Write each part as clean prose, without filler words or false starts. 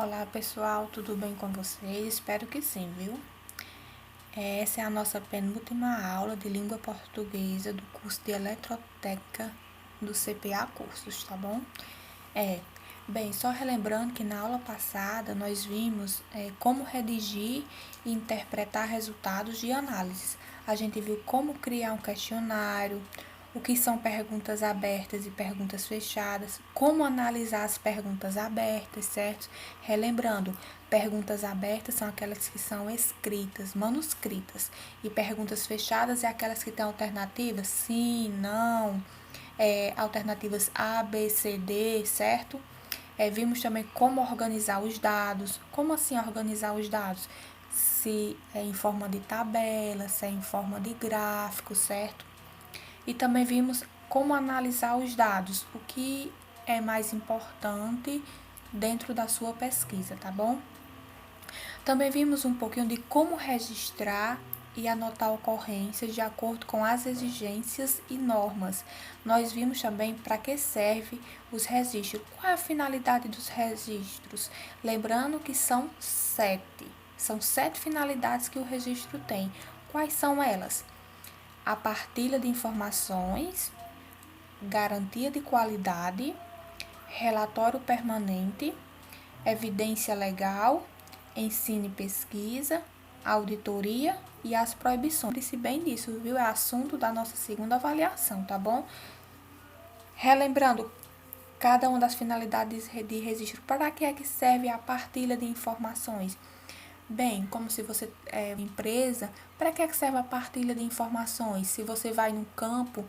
Olá pessoal, tudo bem com vocês? Espero que sim, viu? Essa é a nossa penúltima aula de língua portuguesa do curso de Eletrotécnica do CPA Cursos, tá bom? Só relembrando que na aula passada nós vimos como redigir e interpretar resultados de análise. A gente viu como criar um questionário, o que são perguntas abertas e perguntas fechadas, como analisar as perguntas abertas, certo? Relembrando, perguntas abertas são aquelas que são escritas, manuscritas, e perguntas fechadas é aquelas que têm alternativas sim, não, alternativas A, B, C, D, certo? Vimos também como organizar os dados. Como assim organizar os dados? Se é em forma de tabela, se é em forma de gráfico, certo? E também vimos como analisar os dados, o que é mais importante dentro da sua pesquisa, tá bom? Também vimos um pouquinho de como registrar e anotar ocorrências de acordo com as exigências e normas. Nós vimos também para que serve os registros. Qual é a finalidade dos registros? Lembrando que são 7. São 7 finalidades que o registro tem. Quais são elas? A partilha de informações, garantia de qualidade, relatório permanente, evidência legal, ensino e pesquisa, auditoria e as proibições. Lembre-se bem disso, viu? É assunto da nossa segunda avaliação, tá bom? Relembrando cada uma das finalidades de registro. Para que é que serve a partilha de informações? Bem, como se você é uma empresa, para que é que serve a partilha de informações? Se você vai no campo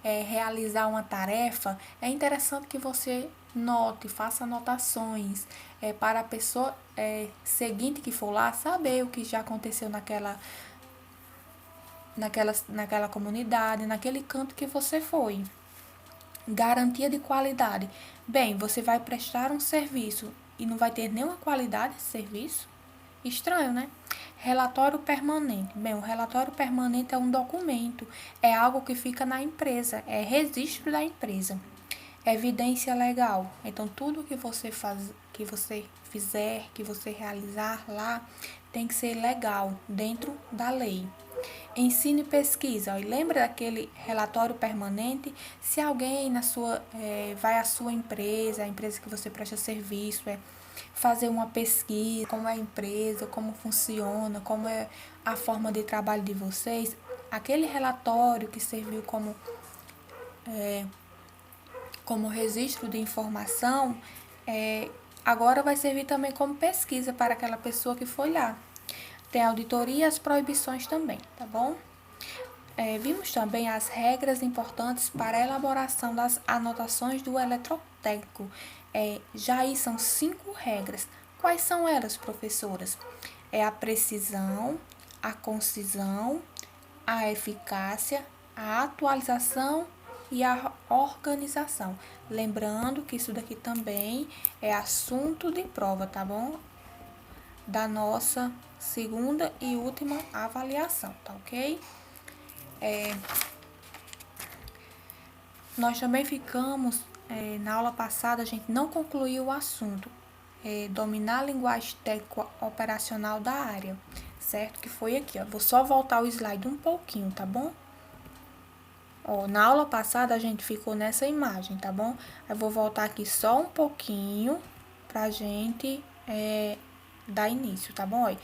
realizar uma tarefa, é interessante que você note, faça anotações para a pessoa seguinte que for lá saber o que já aconteceu naquela comunidade, naquele canto que você foi. Garantia de qualidade. Bem, você vai prestar um serviço e não vai ter nenhuma qualidade de serviço? Estranho, né? Relatório permanente. Bem, o relatório permanente é um documento, é algo que fica na empresa, é registro da empresa. Evidência legal. Então, tudo que você fizer, que você realizar lá, tem que ser legal, dentro da lei. Ensino e pesquisa. E lembra daquele relatório permanente? Se alguém vai à sua empresa, a empresa que você presta serviço, fazer uma pesquisa, como é a empresa, como funciona, como é a forma de trabalho de vocês, aquele relatório que serviu como registro de informação, agora vai servir também como pesquisa para aquela pessoa que foi lá. Tem auditoria e as proibições também, tá bom? Vimos também as regras importantes para a elaboração das anotações do eletrotécnico. Já aí são 5 regras. Quais são elas, professoras? É a precisão, a concisão, a eficácia, a atualização e a organização. Lembrando que isso daqui também é assunto de prova, tá bom? Da nossa segunda e última avaliação, tá ok? Nós também ficamos, na aula passada, a gente não concluiu o assunto, dominar a linguagem técnica operacional da área, certo? Que foi aqui, ó. Vou só voltar o slide um pouquinho, tá bom? Ó, na aula passada a gente ficou nessa imagem, tá bom? Eu vou voltar aqui só um pouquinho pra gente dar início, tá bom? Ó,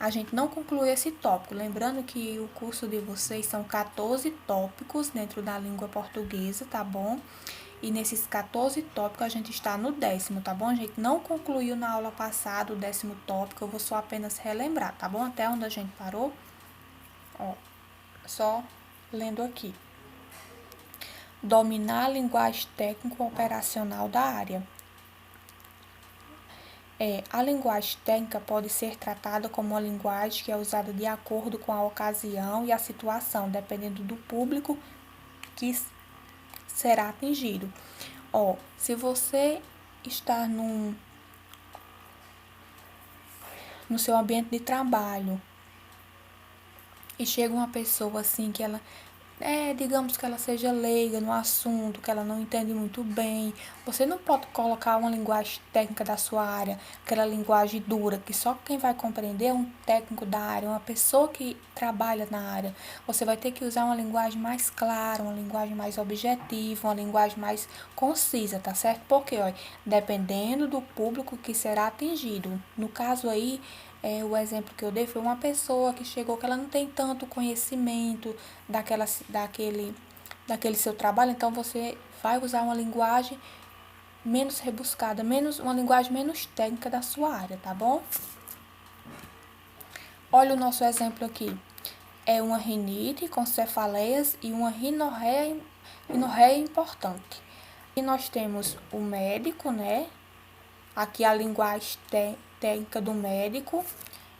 a gente não concluiu esse tópico. Lembrando que o curso de vocês são 14 tópicos dentro da língua portuguesa, tá bom? E nesses 14 tópicos a gente está no 10º, tá bom? A gente não concluiu na aula passada o 10º tópico, eu vou só apenas relembrar, tá bom? Até onde a gente parou. Ó, só lendo aqui. Dominar a linguagem técnico-operacional da área. A linguagem técnica pode ser tratada como uma linguagem que é usada de acordo com a ocasião e a situação, dependendo do público que será atingido. Se você está no seu ambiente de trabalho e chega uma pessoa assim que ela digamos que ela seja leiga no assunto, que ela não entende muito bem. Você não pode colocar uma linguagem técnica da sua área, aquela linguagem dura, que só quem vai compreender é um técnico da área, uma pessoa que trabalha na área. Você vai ter que usar uma linguagem mais clara, uma linguagem mais objetiva, uma linguagem mais concisa, tá certo? Porque, olha, dependendo do público que será atingido. No caso aí, o exemplo que eu dei foi uma pessoa que chegou que ela não tem tanto conhecimento daquele seu trabalho, então você vai usar uma linguagem menos rebuscada, uma linguagem menos técnica da sua área, tá bom? Olha o nosso exemplo aqui. É uma rinite com cefaleias e uma rinorreia importante. E nós temos o médico, né? Aqui a linguagem técnica do médico.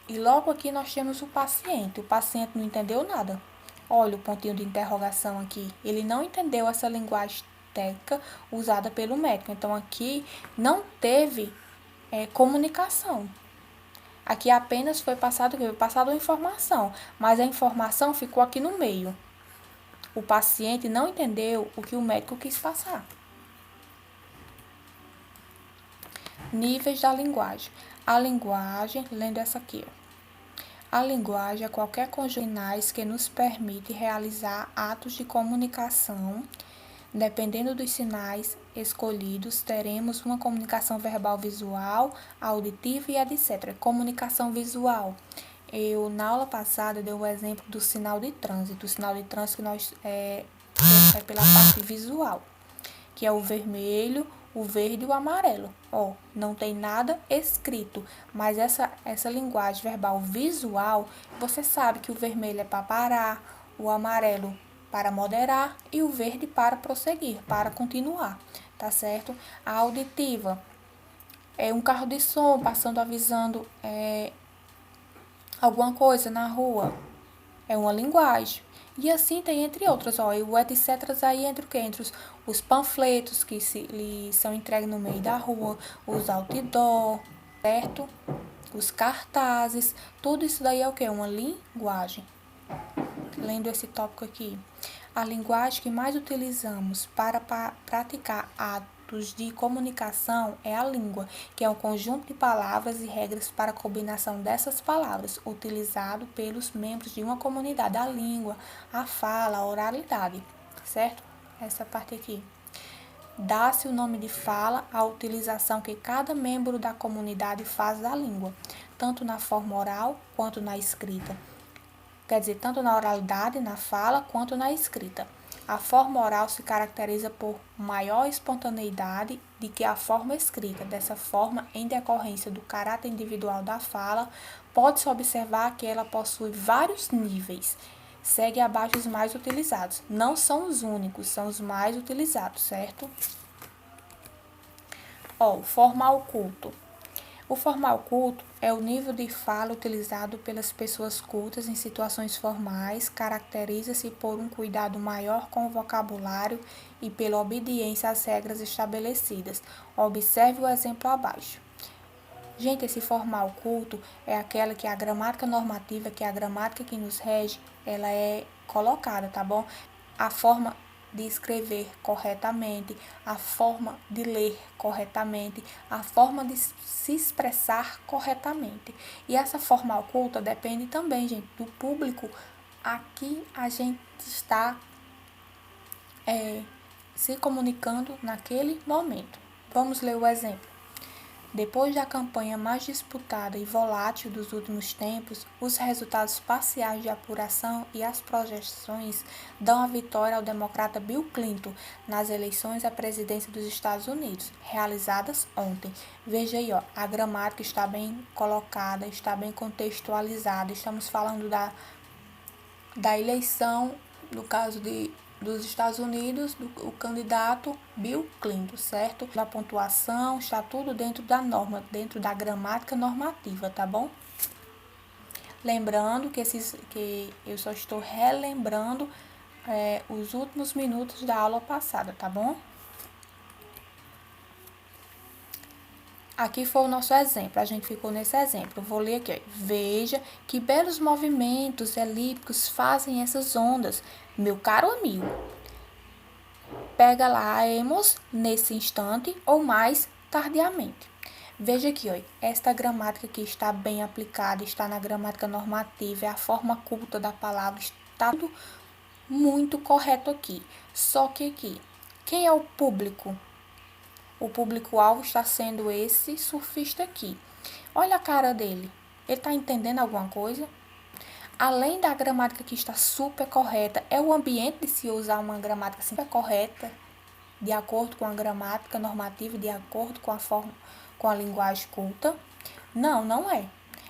E logo aqui nós temos o paciente. O paciente não entendeu nada. Olha o pontinho de interrogação aqui. Ele não entendeu essa linguagem técnica usada pelo médico. Então, aqui não teve comunicação. Aqui apenas foi passado uma informação, mas a informação ficou aqui no meio. O paciente não entendeu o que o médico quis passar. Níveis da linguagem. A linguagem, lendo essa aqui, ó. A linguagem é qualquer conjunto de sinais que nos permite realizar atos de comunicação. Dependendo dos sinais escolhidos, teremos uma comunicação verbal, visual, auditiva e etc. Comunicação visual. Eu, na aula passada, dei o exemplo do sinal de trânsito. O sinal de trânsito que nós é pela parte visual, que é o vermelho, o verde e o amarelo. Ó, não tem nada escrito, mas essa linguagem verbal visual, você sabe que o vermelho é para parar, o amarelo para moderar e o verde para prosseguir, para continuar, tá certo? A auditiva é um carro de som passando avisando alguma coisa na rua, é uma linguagem. E assim tem entre outras, ó, e o etc. aí entre o quê? Entre os panfletos que são entregues no meio da rua, os outdoor, certo? Os cartazes, tudo isso daí é o quê? Uma linguagem. Lendo esse tópico aqui, a linguagem que mais utilizamos para praticar atos de comunicação é a língua, que é um conjunto de palavras e regras para a combinação dessas palavras, utilizado pelos membros de uma comunidade. A língua, a fala, a oralidade, certo? Essa parte aqui. Dá-se o nome de fala à utilização que cada membro da comunidade faz da língua, tanto na forma oral quanto na escrita. Quer dizer, tanto na oralidade, na fala, quanto na escrita. A forma oral se caracteriza por maior espontaneidade do que a forma escrita. Dessa forma, em decorrência do caráter individual da fala, pode-se observar que ela possui vários níveis. Segue abaixo os mais utilizados. Não são os únicos, são os mais utilizados, certo? Ó, formal culto. O formal culto é o nível de fala utilizado pelas pessoas cultas em situações formais, caracteriza-se por um cuidado maior com o vocabulário e pela obediência às regras estabelecidas. Observe o exemplo abaixo. Gente, esse formal culto é aquela que a gramática normativa, que é a gramática que nos rege, ela é colocada, tá bom? A forma de escrever corretamente, a forma de ler corretamente, a forma de se expressar corretamente. E essa forma oculta depende também, gente, do público a que a gente está se comunicando naquele momento. Vamos ler o exemplo. Depois da campanha mais disputada e volátil dos últimos tempos, os resultados parciais de apuração e as projeções dão a vitória ao democrata Bill Clinton nas eleições à presidência dos Estados Unidos, realizadas ontem. Veja aí, ó, a gramática está bem colocada, está bem contextualizada. Estamos falando da eleição, no caso dos Estados Unidos, o candidato Bill Clinton, certo? A pontuação está tudo dentro da norma, dentro da gramática normativa, tá bom? Lembrando que eu só estou relembrando os últimos minutos da aula passada, tá bom? Aqui foi o nosso exemplo, a gente ficou nesse exemplo. Vou ler aqui, ó. Veja que belos movimentos elípticos fazem essas ondas, meu caro amigo. Pega lá, emos nesse instante ou mais tardiamente. Veja aqui, ó, esta gramática aqui está bem aplicada, está na gramática normativa, é a forma culta da palavra, está tudo muito correto aqui. Só que aqui, quem é o público? O público-alvo está sendo esse surfista aqui. Olha a cara dele. Ele está entendendo alguma coisa? Além da gramática que está super correta, é o ambiente de se usar uma gramática super correta, de acordo com a gramática normativa, de acordo com a forma, com a linguagem culta? Não, não é.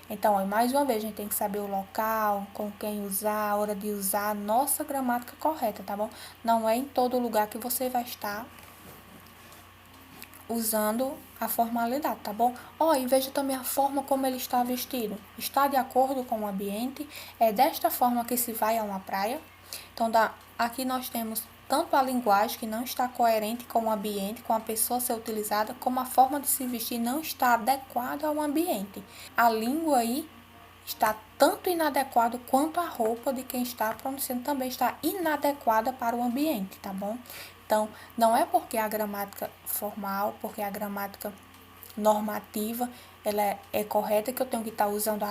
Então, mais uma vez, a gente tem que saber o local, com quem usar, a hora de usar a nossa gramática correta, tá bom? Não é em todo lugar que você vai estar usando a formalidade, tá bom? E veja também a forma como ele está vestido. Está de acordo com o ambiente? É desta forma que se vai a uma praia? Então, aqui nós temos tanto a linguagem que não está coerente com o ambiente, com a pessoa ser utilizada, como a forma de se vestir não está adequada ao ambiente. A língua aí está tanto inadequada quanto a roupa de quem está pronunciando também está inadequada para o ambiente, tá bom? Então, não é porque a gramática formal, porque a gramática normativa, ela é correta que eu tenho que estar usando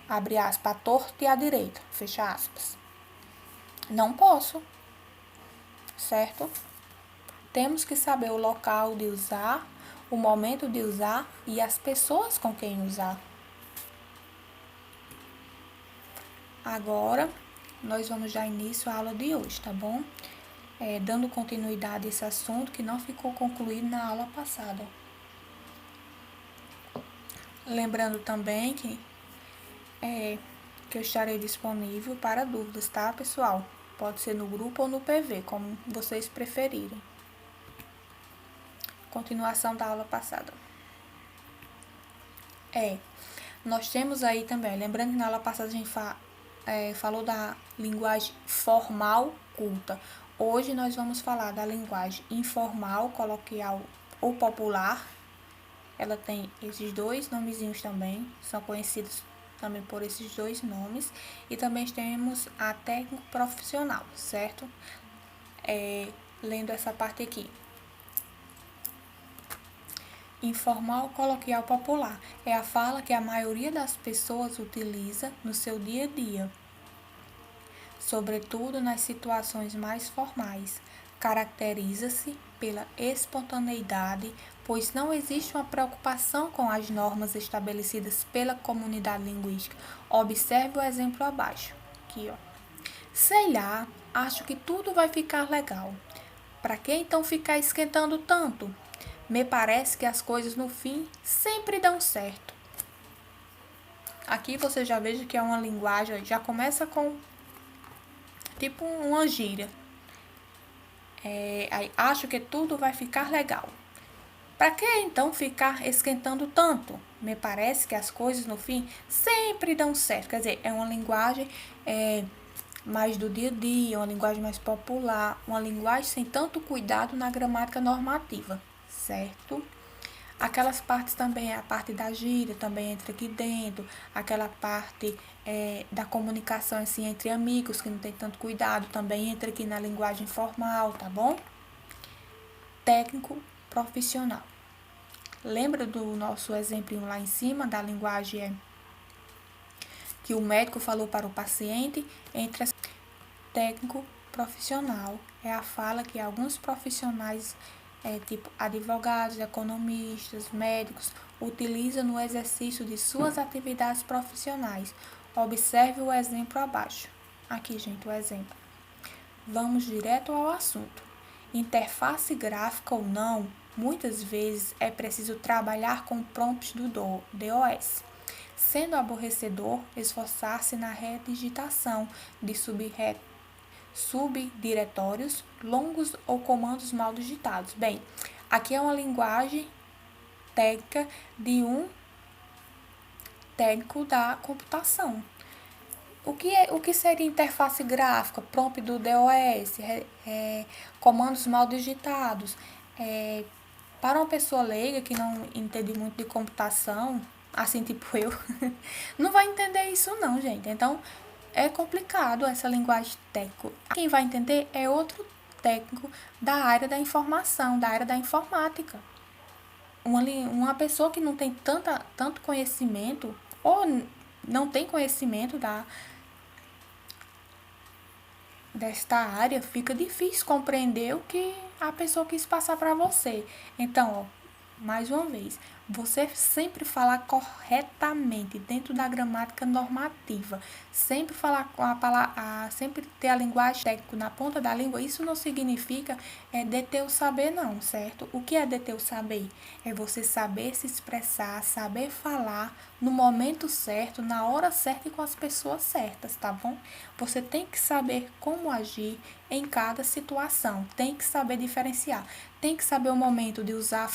abre aspas, a torta e a direita, fecha aspas. Não posso, certo? Temos que saber o local de usar, o momento de usar e as pessoas com quem usar. Agora, nós vamos dar início à aula de hoje, tá bom? Dando continuidade a esse assunto que não ficou concluído na aula passada. Lembrando também que eu estarei disponível para dúvidas, tá, pessoal? Pode ser no grupo ou no PV, como vocês preferirem. Continuação da aula passada. Nós temos aí também, lembrando que na aula passada a gente falou da linguagem formal culta. Hoje nós vamos falar da linguagem informal, coloquial ou popular. Ela tem esses dois nomezinhos também, são conhecidos também por esses dois nomes. E também temos a técnico profissional, certo? Lendo essa parte aqui. Informal, coloquial, popular. É a fala que a maioria das pessoas utiliza no seu dia a dia, sobretudo nas situações mais formais. Caracteriza-se pela espontaneidade, pois não existe uma preocupação com as normas estabelecidas pela comunidade linguística. Observe o exemplo abaixo. Aqui, ó. Sei lá, acho que tudo vai ficar legal. Para que então ficar esquentando tanto? Me parece que as coisas no fim sempre dão certo. Aqui você já veja que é uma linguagem, já começa com tipo uma gíria. Acho que tudo vai ficar legal. Para que então ficar esquentando tanto? Me parece que as coisas no fim sempre dão certo. Quer dizer, é uma linguagem mais do dia a dia, uma linguagem mais popular, uma linguagem sem tanto cuidado na gramática normativa, certo? Aquelas partes também, a parte da gíria também entra aqui dentro, aquela parte da comunicação assim, entre amigos, que não tem tanto cuidado, também entra aqui na linguagem formal, tá bom? Técnico profissional. Lembra do nosso exemplinho lá em cima, da linguagem que o médico falou para o paciente? Entre as técnico profissional é a fala que alguns profissionais tipo advogados, economistas, médicos, utiliza no exercício de suas atividades profissionais. Observe o exemplo abaixo. Aqui, gente, o exemplo. Vamos direto ao assunto. Interface gráfica ou não, muitas vezes é preciso trabalhar com prompts do DOS, sendo aborrecedor esforçar-se na redigitação de subdiretórios longos ou comandos mal digitados. Bem, aqui é uma linguagem técnica de um técnico da computação. O que seria interface gráfica, prompt do DOS, comandos mal digitados, Para uma pessoa leiga que não entende muito de computação, assim tipo eu, não vai entender isso não, gente. Então, é complicado essa linguagem técnica. Quem vai entender é outro técnico da área da informação, da área da informática. Uma pessoa que não tem tanto conhecimento, ou não tem conhecimento desta área, fica difícil compreender o que a pessoa quis passar para você. Então, ó, mais uma vez, você sempre falar corretamente dentro da gramática normativa, sempre falar com a palavra, sempre ter a linguagem técnica na ponta da língua. Isso não significa deter o saber, não, certo? O que é deter o saber? É você saber se expressar, saber falar no momento certo, na hora certa e com as pessoas certas, tá bom? Você tem que saber como agir em cada situação, tem que saber diferenciar, tem que saber o momento de usar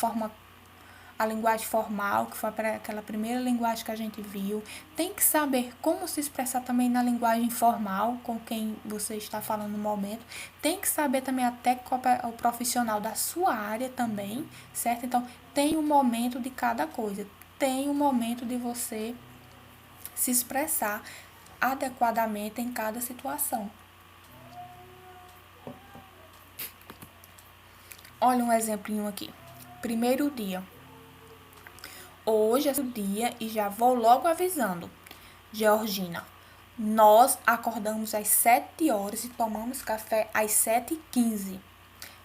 a linguagem formal, que foi aquela primeira linguagem que a gente viu. Tem que saber como se expressar também na linguagem informal, com quem você está falando no momento. Tem que saber também a técnica, o profissional da sua área também, certo? Então, tem um momento de cada coisa. Tem um momento de você se expressar adequadamente em cada situação. Olha um exemplinho aqui. Primeiro dia. Hoje é o dia e já vou logo avisando. Georgina, nós acordamos às 7 horas e tomamos café às 7h15.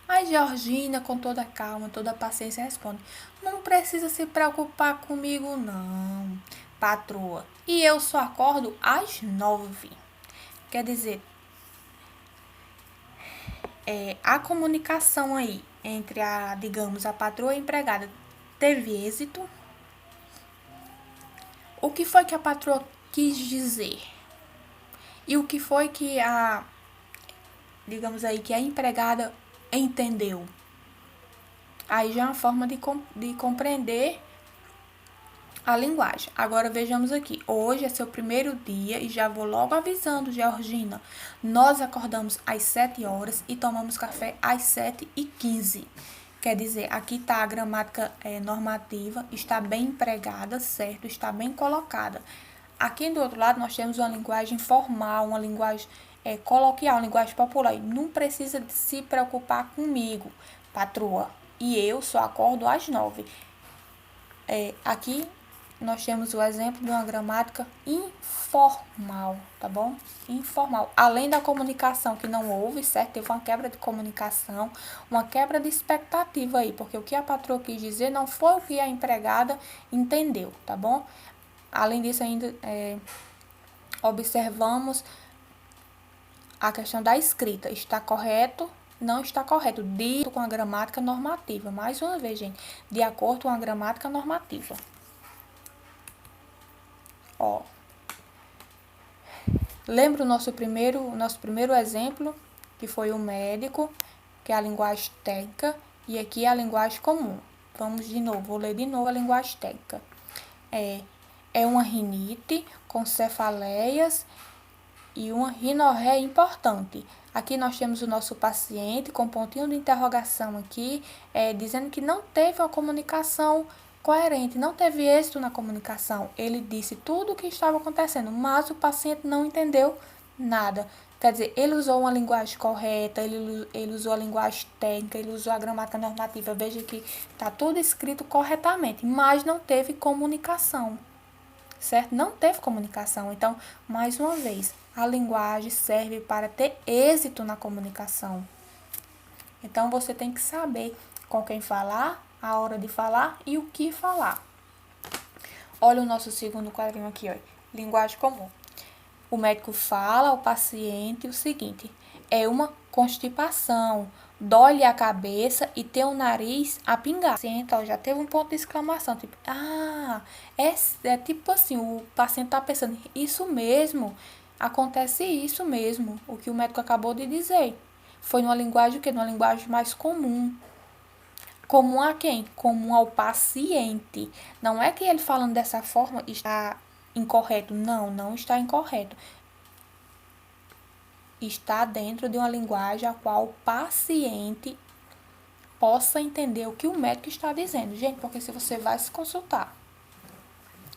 Aí Georgina, com toda a calma, toda a paciência, responde: não precisa se preocupar comigo, não, patroa. E eu só acordo às 9. Quer dizer, a comunicação aí entre digamos, a patroa e a empregada teve êxito. O que foi que a patroa quis dizer? E o que foi que digamos aí, que a empregada entendeu? Aí já é uma forma de compreender a linguagem. Agora vejamos aqui. Hoje é seu primeiro dia e já vou logo avisando, Georgina. Nós acordamos às 7 horas e tomamos café às 7h15. Quer dizer, aqui está a gramática normativa, está bem empregada, certo? Está bem colocada. Aqui do outro lado nós temos uma linguagem formal, uma linguagem coloquial, uma linguagem popular. Não precisa de se preocupar comigo, patroa. E eu só acordo às 9. Aqui nós temos o exemplo de uma gramática informal, tá bom? Informal. Além da comunicação que não houve, certo? Teve uma quebra de comunicação, uma quebra de expectativa aí, porque o que a patroa quis dizer não foi o que a empregada entendeu, tá bom? Além disso, ainda observamos a questão da escrita. Está correto? Não está correto. Dito com a gramática normativa. Mais uma vez, gente, de acordo com a gramática normativa. Ó. Lembra o nosso primeiro exemplo, que foi o médico, que é a linguagem técnica, e aqui é a linguagem comum. Vamos de novo, vou ler de novo a linguagem técnica. É uma rinite com cefaleias e uma rinorreia importante. Aqui nós temos o nosso paciente com pontinho de interrogação aqui, dizendo que não teve uma comunicação coerente, não teve êxito na comunicação. Ele disse tudo o que estava acontecendo, mas o paciente não entendeu nada. Quer dizer, ele usou uma linguagem correta, ele usou a linguagem técnica, ele usou a gramática normativa. Veja que está tudo escrito corretamente, mas não teve comunicação, certo? Não teve comunicação. Então, mais uma vez, a linguagem serve para ter êxito na comunicação. Então, você tem que saber com quem falar, a hora de falar e o que falar. Olha o nosso segundo quadrinho aqui, ó. Linguagem comum. O médico fala ao paciente o seguinte: é uma constipação, dói-lhe a cabeça e tem o nariz a pingar. O paciente, ó, já teve um ponto de exclamação, tipo, é tipo assim, o paciente tá pensando, isso mesmo, acontece isso mesmo, o que o médico acabou de dizer. Foi numa linguagem o quê? Numa linguagem mais comum. Comum a quem? Comum ao paciente. Não é que ele falando dessa forma está incorreto. Não, não está incorreto. Está dentro de uma linguagem a qual o paciente possa entender o que o médico está dizendo. Gente, porque se você vai se consultar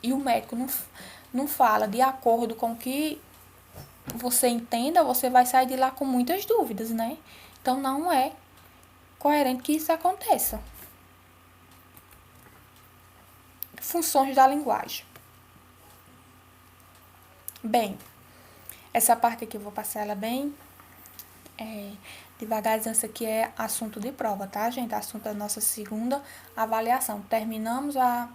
e o médico não fala de acordo com o que você entenda, você vai sair de lá com muitas dúvidas, né? Então, não é coerente que isso aconteça. Funções da linguagem. Bem, essa parte aqui eu vou passar ela bem devagarzinho. Essa aqui é assunto de prova, tá, gente? Assunto da nossa segunda avaliação. Terminamos a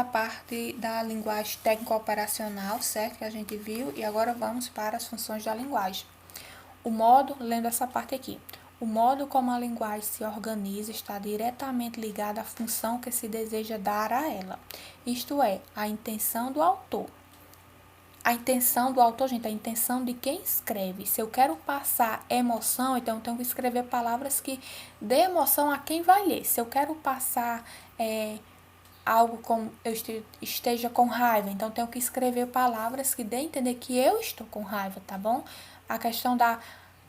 parte da linguagem técnico-operacional, certo? Que a gente viu. E agora vamos para as funções da linguagem. O modo, lendo essa parte aqui. O modo como a linguagem se organiza está diretamente ligado à função que se deseja dar a ela. Isto é, a intenção do autor. A intenção do autor, gente, a intenção de quem escreve. Se eu quero passar emoção, então eu tenho que escrever palavras que dê emoção a quem vai ler. Se eu quero passar algo como eu esteja com raiva, então eu tenho que escrever palavras que dê a entender que eu estou com raiva, tá bom? A questão da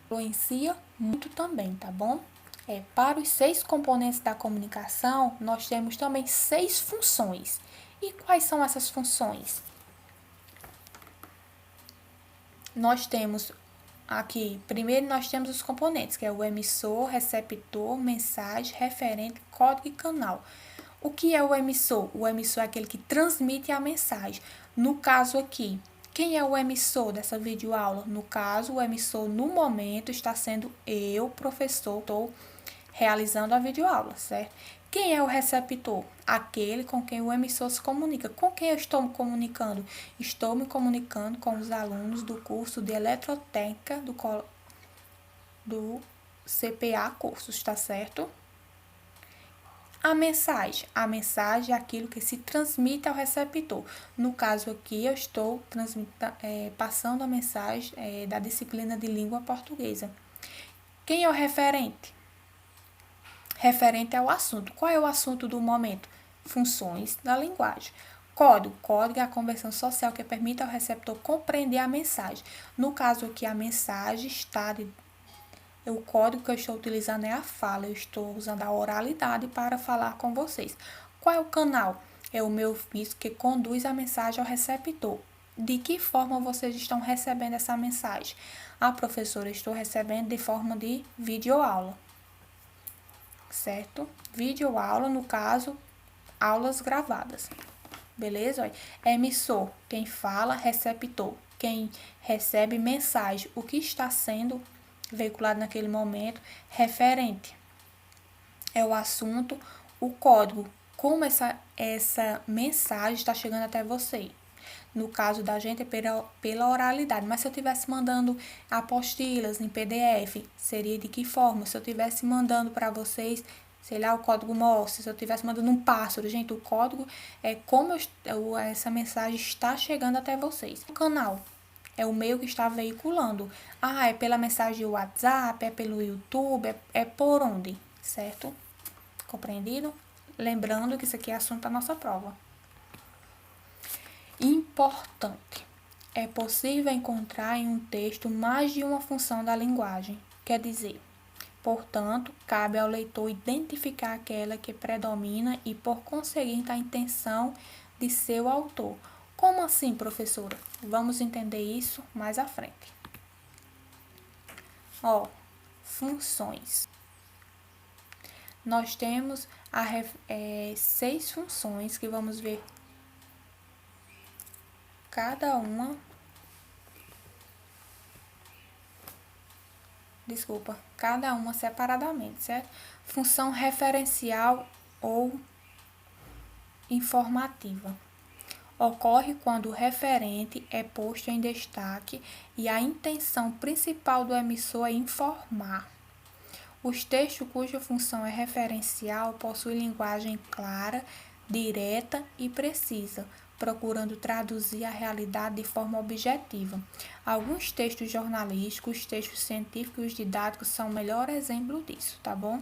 influencia muito também, tá bom? Para os 6 componentes da comunicação, nós temos também 6 funções. E quais são essas funções? Nós temos aqui, primeiro nós temos os componentes, que é o emissor, receptor, mensagem, referente, código e canal. O que é o emissor? O emissor é aquele que transmite a mensagem. No caso aqui, quem é o emissor dessa videoaula? No caso, o emissor no momento está sendo eu, professor, estou realizando a videoaula, certo? Quem é o receptor? Aquele com quem o emissor se comunica. Com quem eu estou me comunicando? Estou me comunicando com os alunos do curso de Eletrotécnica do CPA Cursos, tá certo? A mensagem é aquilo que se transmite ao receptor. No caso aqui, eu estou passando a mensagem da disciplina de língua portuguesa. Quem é o referente? Referente ao assunto. Qual é o assunto do momento? Funções da linguagem. Código. Código é a convenção social que permite ao receptor compreender a mensagem. No caso aqui, a mensagem está o código que eu estou utilizando é a fala. Eu estou usando a oralidade para falar com vocês. Qual é o canal? É o meu ofício que conduz a mensagem ao receptor. De que forma vocês estão recebendo essa mensagem? A professora, estou recebendo de forma de videoaula. Certo? Videoaula, no caso, aulas gravadas. Beleza? Emissor, quem fala, receptor, quem recebe mensagem, o que está sendo veiculado naquele momento. Referente é o assunto, o código, como essa mensagem está chegando até você. No caso da gente é pela oralidade, mas se eu estivesse mandando apostilas em PDF, seria de que forma? Se eu estivesse mandando para vocês, sei lá, o código Morse, se eu estivesse mandando um pássaro, gente, o código é como essa mensagem está chegando até vocês. O canal é o meio que está veiculando. É pela mensagem do WhatsApp, é pelo YouTube, é por onde, certo? Compreendido? Lembrando que isso aqui é assunto da nossa prova. Importante. É possível encontrar em um texto mais de uma função da linguagem. Quer dizer, portanto, cabe ao leitor identificar aquela que predomina e, por conseguinte, a intenção de seu autor. Como assim, professora? Vamos entender isso mais à frente. Funções. Nós temos 6 funções que vamos ver cada uma. Cada uma separadamente, certo? Função referencial ou informativa. Ocorre quando o referente é posto em destaque e a intenção principal do emissor é informar. Os textos cuja função é referencial possuem linguagem clara, direta e precisa, procurando traduzir a realidade de forma objetiva. Alguns textos jornalísticos, textos científicos e didáticos são o melhor exemplo disso, tá bom?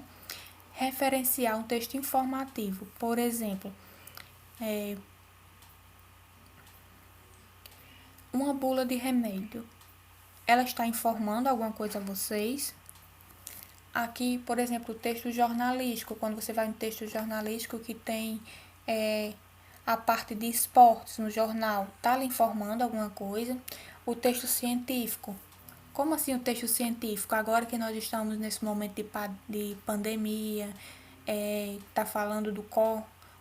Referenciar um texto informativo, por exemplo, uma bula de remédio. Ela está informando alguma coisa a vocês? Aqui, por exemplo, o texto jornalístico, quando você vai no texto jornalístico que tem a parte de esportes no jornal, tá lhe informando alguma coisa. O texto científico. Como assim o texto científico? Agora que nós estamos nesse momento de pandemia, tá falando do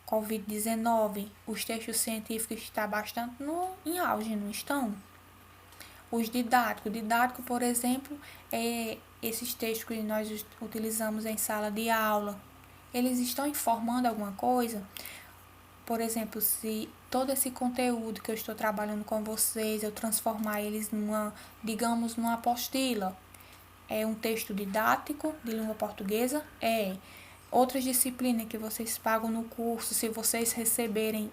Covid-19, os textos científicos estão bastante em auge, não estão? Os didáticos. Didático, por exemplo, é esses textos que nós utilizamos em sala de aula. Eles estão informando alguma coisa? Por exemplo, se todo esse conteúdo que eu estou trabalhando com vocês, eu transformar eles digamos, numa apostila, é um texto didático de língua portuguesa? É. Outras disciplinas que vocês pagam no curso, se vocês receberem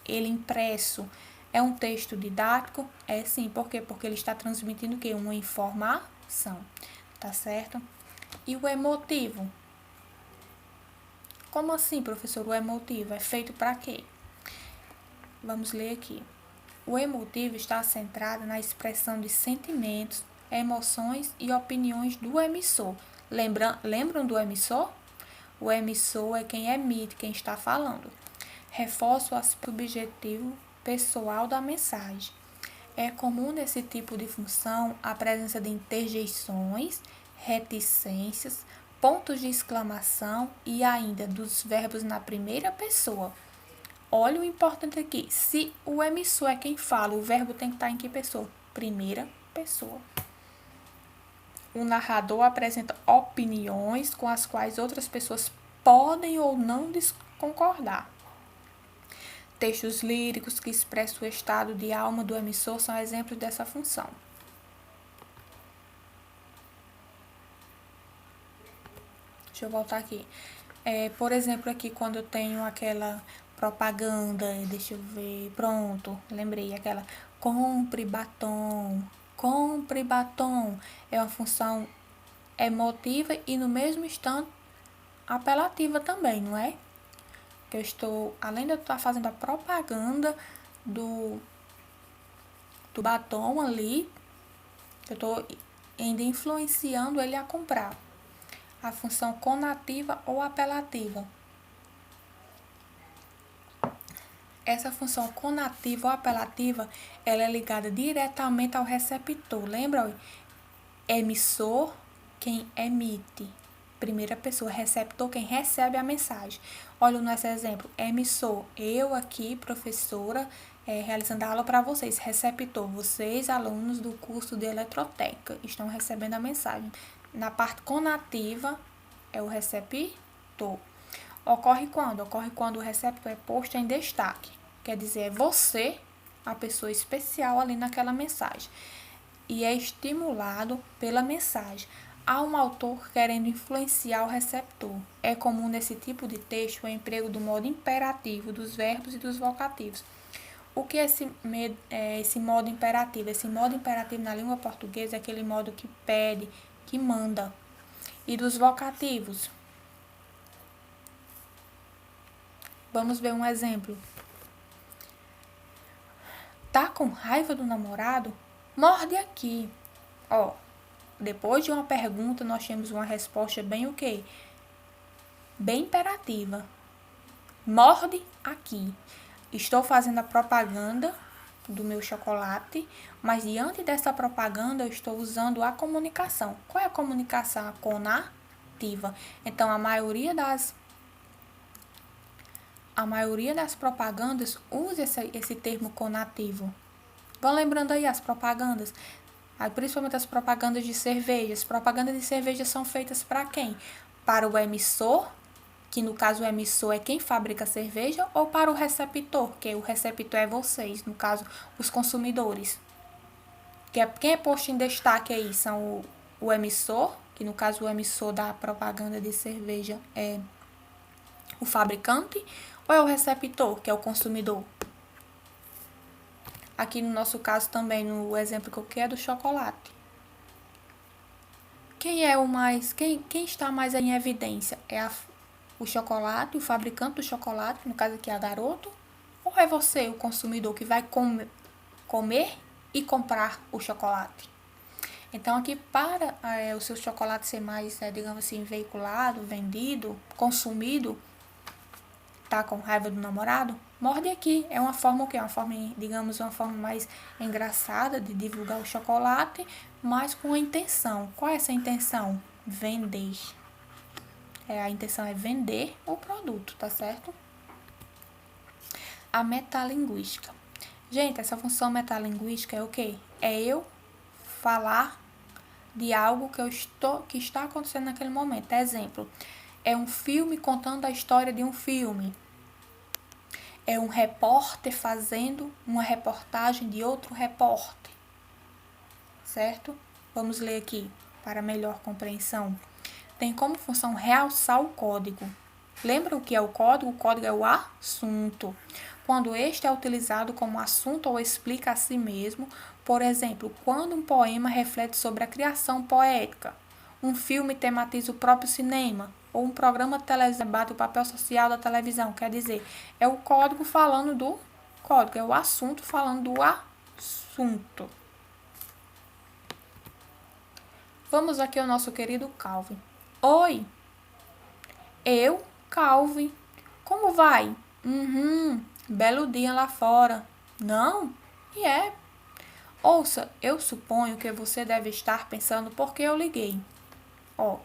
ele impresso, é um texto didático? É sim. Por quê? Porque ele está transmitindo o quê? Uma informação. Tá certo? E o emotivo? Como assim, professor? O emotivo é feito para quê? Vamos ler aqui. O emotivo está centrado na expressão de sentimentos, emoções e opiniões do emissor. Lembram do emissor? O emissor é quem emite, quem está falando. Reforça o aspecto subjetivo pessoal da mensagem. É comum nesse tipo de função a presença de interjeições, reticências, pontos de exclamação e ainda dos verbos na primeira pessoa. Olha o importante aqui. Se o emissor é quem fala, o verbo tem que estar em que pessoa? Primeira pessoa. O narrador apresenta opiniões com as quais outras pessoas podem ou não concordar. Textos líricos que expressam o estado de alma do emissor são exemplos dessa função. Deixa eu voltar aqui. Por exemplo, aqui quando eu tenho aquela propaganda, deixa eu ver, pronto, lembrei, aquela compre batom, é uma função emotiva e no mesmo instante apelativa também, não é? Que eu estou, além de eu estar fazendo a propaganda do batom ali, eu estou ainda influenciando ele a comprar. A função conativa ou apelativa. Essa função conativa ou apelativa, ela é ligada diretamente ao receptor. Lembra? Emissor, quem emite. Primeira pessoa, receptor, quem recebe a mensagem. Olha o nosso exemplo. Emissor, eu aqui, professora, realizando a aula para vocês. Receptor, vocês, alunos do curso de eletrotécnica, estão recebendo a mensagem. Na parte conativa, é o receptor. Ocorre quando? Ocorre quando o receptor é posto em destaque. Quer dizer, é você, a pessoa especial ali naquela mensagem. E é estimulado pela mensagem. Há um autor querendo influenciar o receptor. É comum nesse tipo de texto o emprego do modo imperativo dos verbos e dos vocativos. O que é esse modo imperativo? Esse modo imperativo na língua portuguesa é aquele modo que pede, que manda. E dos vocativos? Vamos ver um exemplo. Tá com raiva do namorado? Morde aqui. Ó, depois de uma pergunta, nós temos uma resposta bem o quê? Bem imperativa. Morde aqui. Estou fazendo a propaganda do meu chocolate, mas diante dessa propaganda eu estou usando a comunicação. Qual é a comunicação? A conativa. Então, a maioria das propagandas usa esse termo conativo. Vão lembrando aí as propagandas, principalmente as propagandas de cerveja. As propagandas de cerveja são feitas para quem? Para o emissor, que no caso o emissor é quem fabrica a cerveja, ou para o receptor, que o receptor é vocês, no caso os consumidores. Quem é posto em destaque aí são o emissor, que no caso o emissor da propaganda de cerveja é o fabricante, ou é o receptor, que é o consumidor? Aqui no nosso caso também, no exemplo que eu quero, é do chocolate. Quem está mais em evidência? É o chocolate, o fabricante do chocolate, no caso aqui é a Garoto, ou é você, o consumidor, que vai comer e comprar o chocolate? Então, aqui para o seu chocolate ser mais, digamos assim, veiculado, vendido, consumido, tá com raiva do namorado, morde aqui. É uma forma o quê? Uma forma, digamos, uma forma mais engraçada de divulgar o chocolate, mas com a intenção. Qual é essa intenção? Vender. A intenção é vender o produto, tá certo? A metalinguística. Gente, essa função metalinguística é o quê? É eu falar de algo que está acontecendo naquele momento. Exemplo, é um filme contando a história de um filme. É um repórter fazendo uma reportagem de outro repórter. Certo? Vamos ler aqui para melhor compreensão. Tem como função realçar o código. Lembra o que é o código? O código é o assunto. Quando este é utilizado como assunto ou explica a si mesmo, por exemplo, quando um poema reflete sobre a criação poética, um filme tematiza o próprio cinema, ou um programa de televisão debate o papel social da televisão, quer dizer, é o código falando do código, é o assunto falando do assunto. Vamos aqui ao nosso querido Calvin. Oi, eu, Calvin. Como vai? Belo dia lá fora. Não? E é. Ouça, eu suponho que você deve estar pensando por que eu liguei.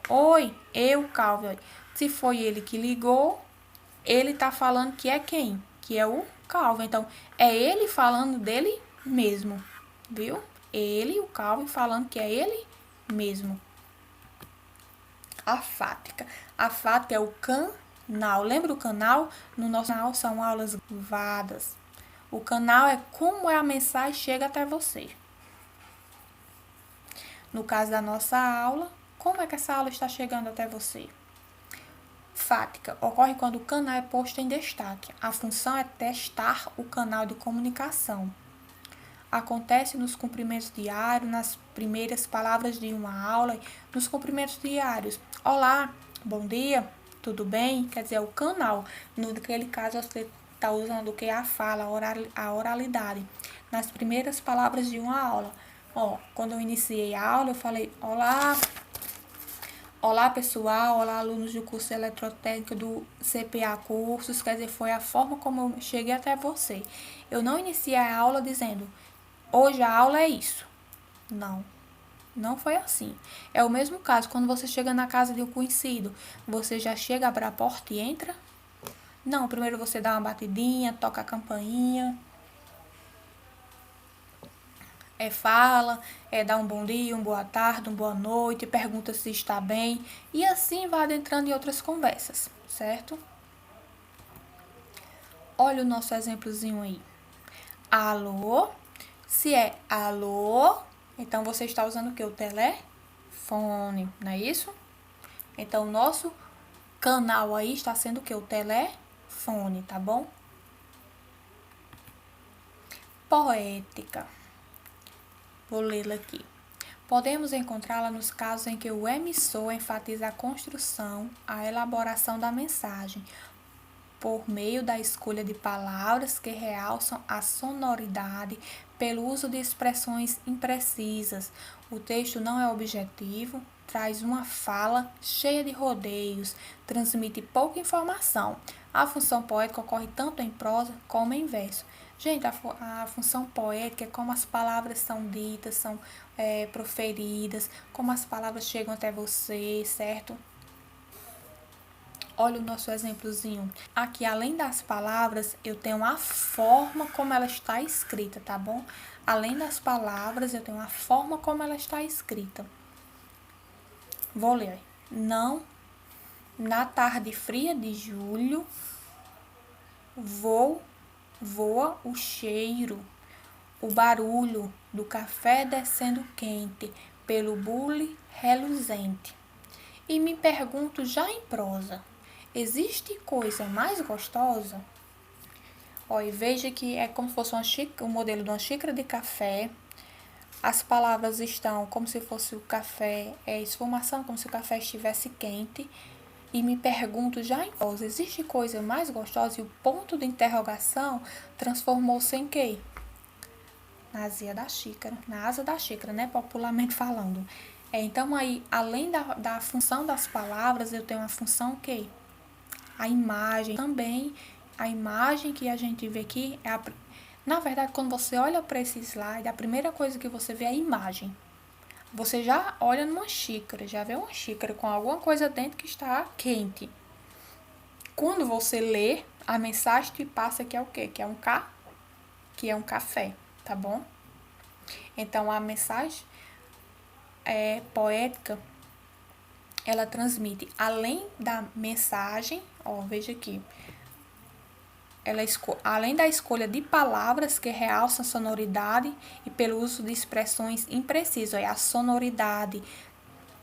Oi, eu, Calvin. Se foi ele que ligou, ele tá falando que é quem? Que é o Calvin. Então, é ele falando dele mesmo, viu? Ele, o Calvin, falando que é ele mesmo. A fática. A fática é o canal. Lembra o canal? No nosso canal são aulas gravadas. O canal é como a mensagem chega até você. No caso da nossa aula, como é que essa aula está chegando até você? Fática ocorre quando o canal é posto em destaque. A função é testar o canal de comunicação. Acontece nos cumprimentos diários, nas primeiras palavras de uma aula, nos cumprimentos diários. Olá, bom dia, tudo bem? Quer dizer, o canal. Naquele caso, você está usando o que? A fala, a oralidade. Nas primeiras palavras de uma aula. Quando eu iniciei a aula, eu falei, olá pessoal, olá alunos do curso de eletrotécnica do CPA Cursos, quer dizer, foi a forma como eu cheguei até você. Eu não iniciei a aula dizendo, hoje a aula é isso. Não foi assim. É o mesmo caso, quando você chega na casa de um conhecido, você já chega, abre a porta e entra? Não, primeiro você dá uma batidinha, toca a campainha, fala, dá um bom dia, uma boa tarde, uma boa noite, pergunta se está bem, e assim vai adentrando em outras conversas, certo? Olha o nosso exemplozinho aí. Alô? Se é alô, então você está usando o que? O telefone, não é isso? Então, o nosso canal aí está sendo o que? O telefone, tá bom? Poética. Vou lê-la aqui. Podemos encontrá-la nos casos em que o emissor enfatiza a construção, a elaboração da mensagem, por meio da escolha de palavras que realçam a sonoridade pelo uso de expressões imprecisas. O texto não é objetivo, traz uma fala cheia de rodeios, transmite pouca informação. A função poética ocorre tanto em prosa como em verso. Gente, a função poética é como as palavras são ditas, são proferidas, como as palavras chegam até você, certo? Olha o nosso exemplozinho. Aqui, além das palavras, eu tenho a forma como ela está escrita, tá bom? Além das palavras, eu tenho a forma como ela está escrita. Vou ler. Não, na tarde fria de julho, voa o cheiro, o barulho do café descendo quente pelo bule reluzente. E me pergunto já em prosa, existe coisa mais gostosa? E veja que é como se fosse um modelo de uma xícara de café. As palavras estão como se fosse o café, esfumação, como se o café estivesse quente. E me pergunto já em prosa, existe coisa mais gostosa? E o ponto de interrogação transformou-se em quê? na azia da xícara, na asa da xícara, né, popularmente falando. Então, aí, além da função das palavras, eu tenho a função que a imagem também, a imagem que a gente vê aqui, na verdade, quando você olha para esse slide, a primeira coisa que você vê é a imagem. Você já olha numa xícara, já vê uma xícara com alguma coisa dentro que está quente. Quando você lê, a mensagem que passa que é o quê? Que é um café, tá bom? Então, a mensagem poética, ela transmite, além da mensagem, veja aqui, além da escolha de palavras que realçam a sonoridade e pelo uso de expressões imprecisas, a sonoridade,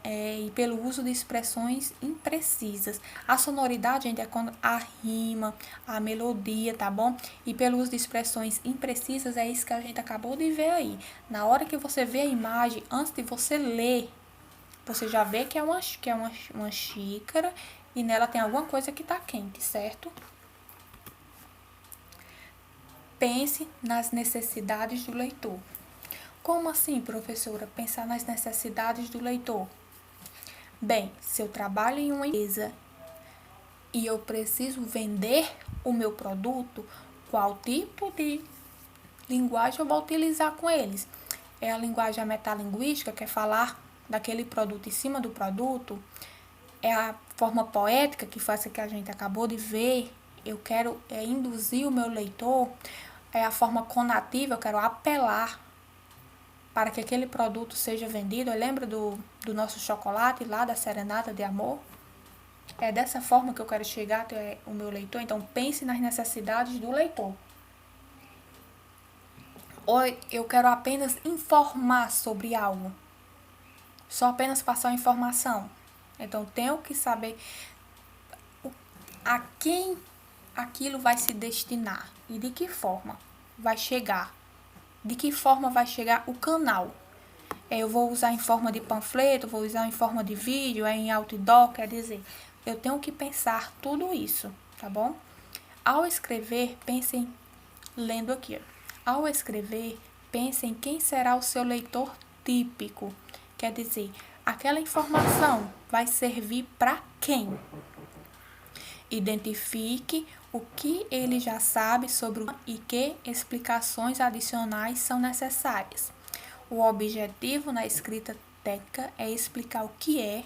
e pelo uso de expressões imprecisas. A sonoridade, gente, é quando a rima, a melodia, tá bom? E pelo uso de expressões imprecisas, é isso que a gente acabou de ver aí. Na hora que você vê a imagem, antes de você ler, você já vê que é uma xícara e nela tem alguma coisa que tá quente, certo? Pense nas necessidades do leitor. Como assim, professora, pensar nas necessidades do leitor? Bem, se eu trabalho em uma empresa e eu preciso vender o meu produto, qual tipo de linguagem eu vou utilizar com eles? É a linguagem metalinguística, que é falar daquele produto em cima do produto? É a forma poética, que foi essa que a gente acabou de ver? Eu quero induzir o meu leitor? É a forma conativa, eu quero apelar para que aquele produto seja vendido. Lembra do nosso chocolate lá, da serenata de amor? É dessa forma que eu quero chegar até o meu leitor. Então, pense nas necessidades do leitor. Ou eu quero apenas informar sobre algo. Só apenas passar a informação. Então, tenho que saber a quem aquilo vai se destinar e de que forma vai chegar. De que forma vai chegar o canal. Eu vou usar em forma de panfleto, vou usar em forma de vídeo, em outdoor, quer dizer, eu tenho que pensar tudo isso, tá bom? Ao escrever, pensem, lendo aqui, ao escrever, pense em quem será o seu leitor típico, quer dizer, aquela informação vai servir para quem? Identifique o que ele já sabe sobre e que explicações adicionais são necessárias. O objetivo na escrita técnica é explicar o que é,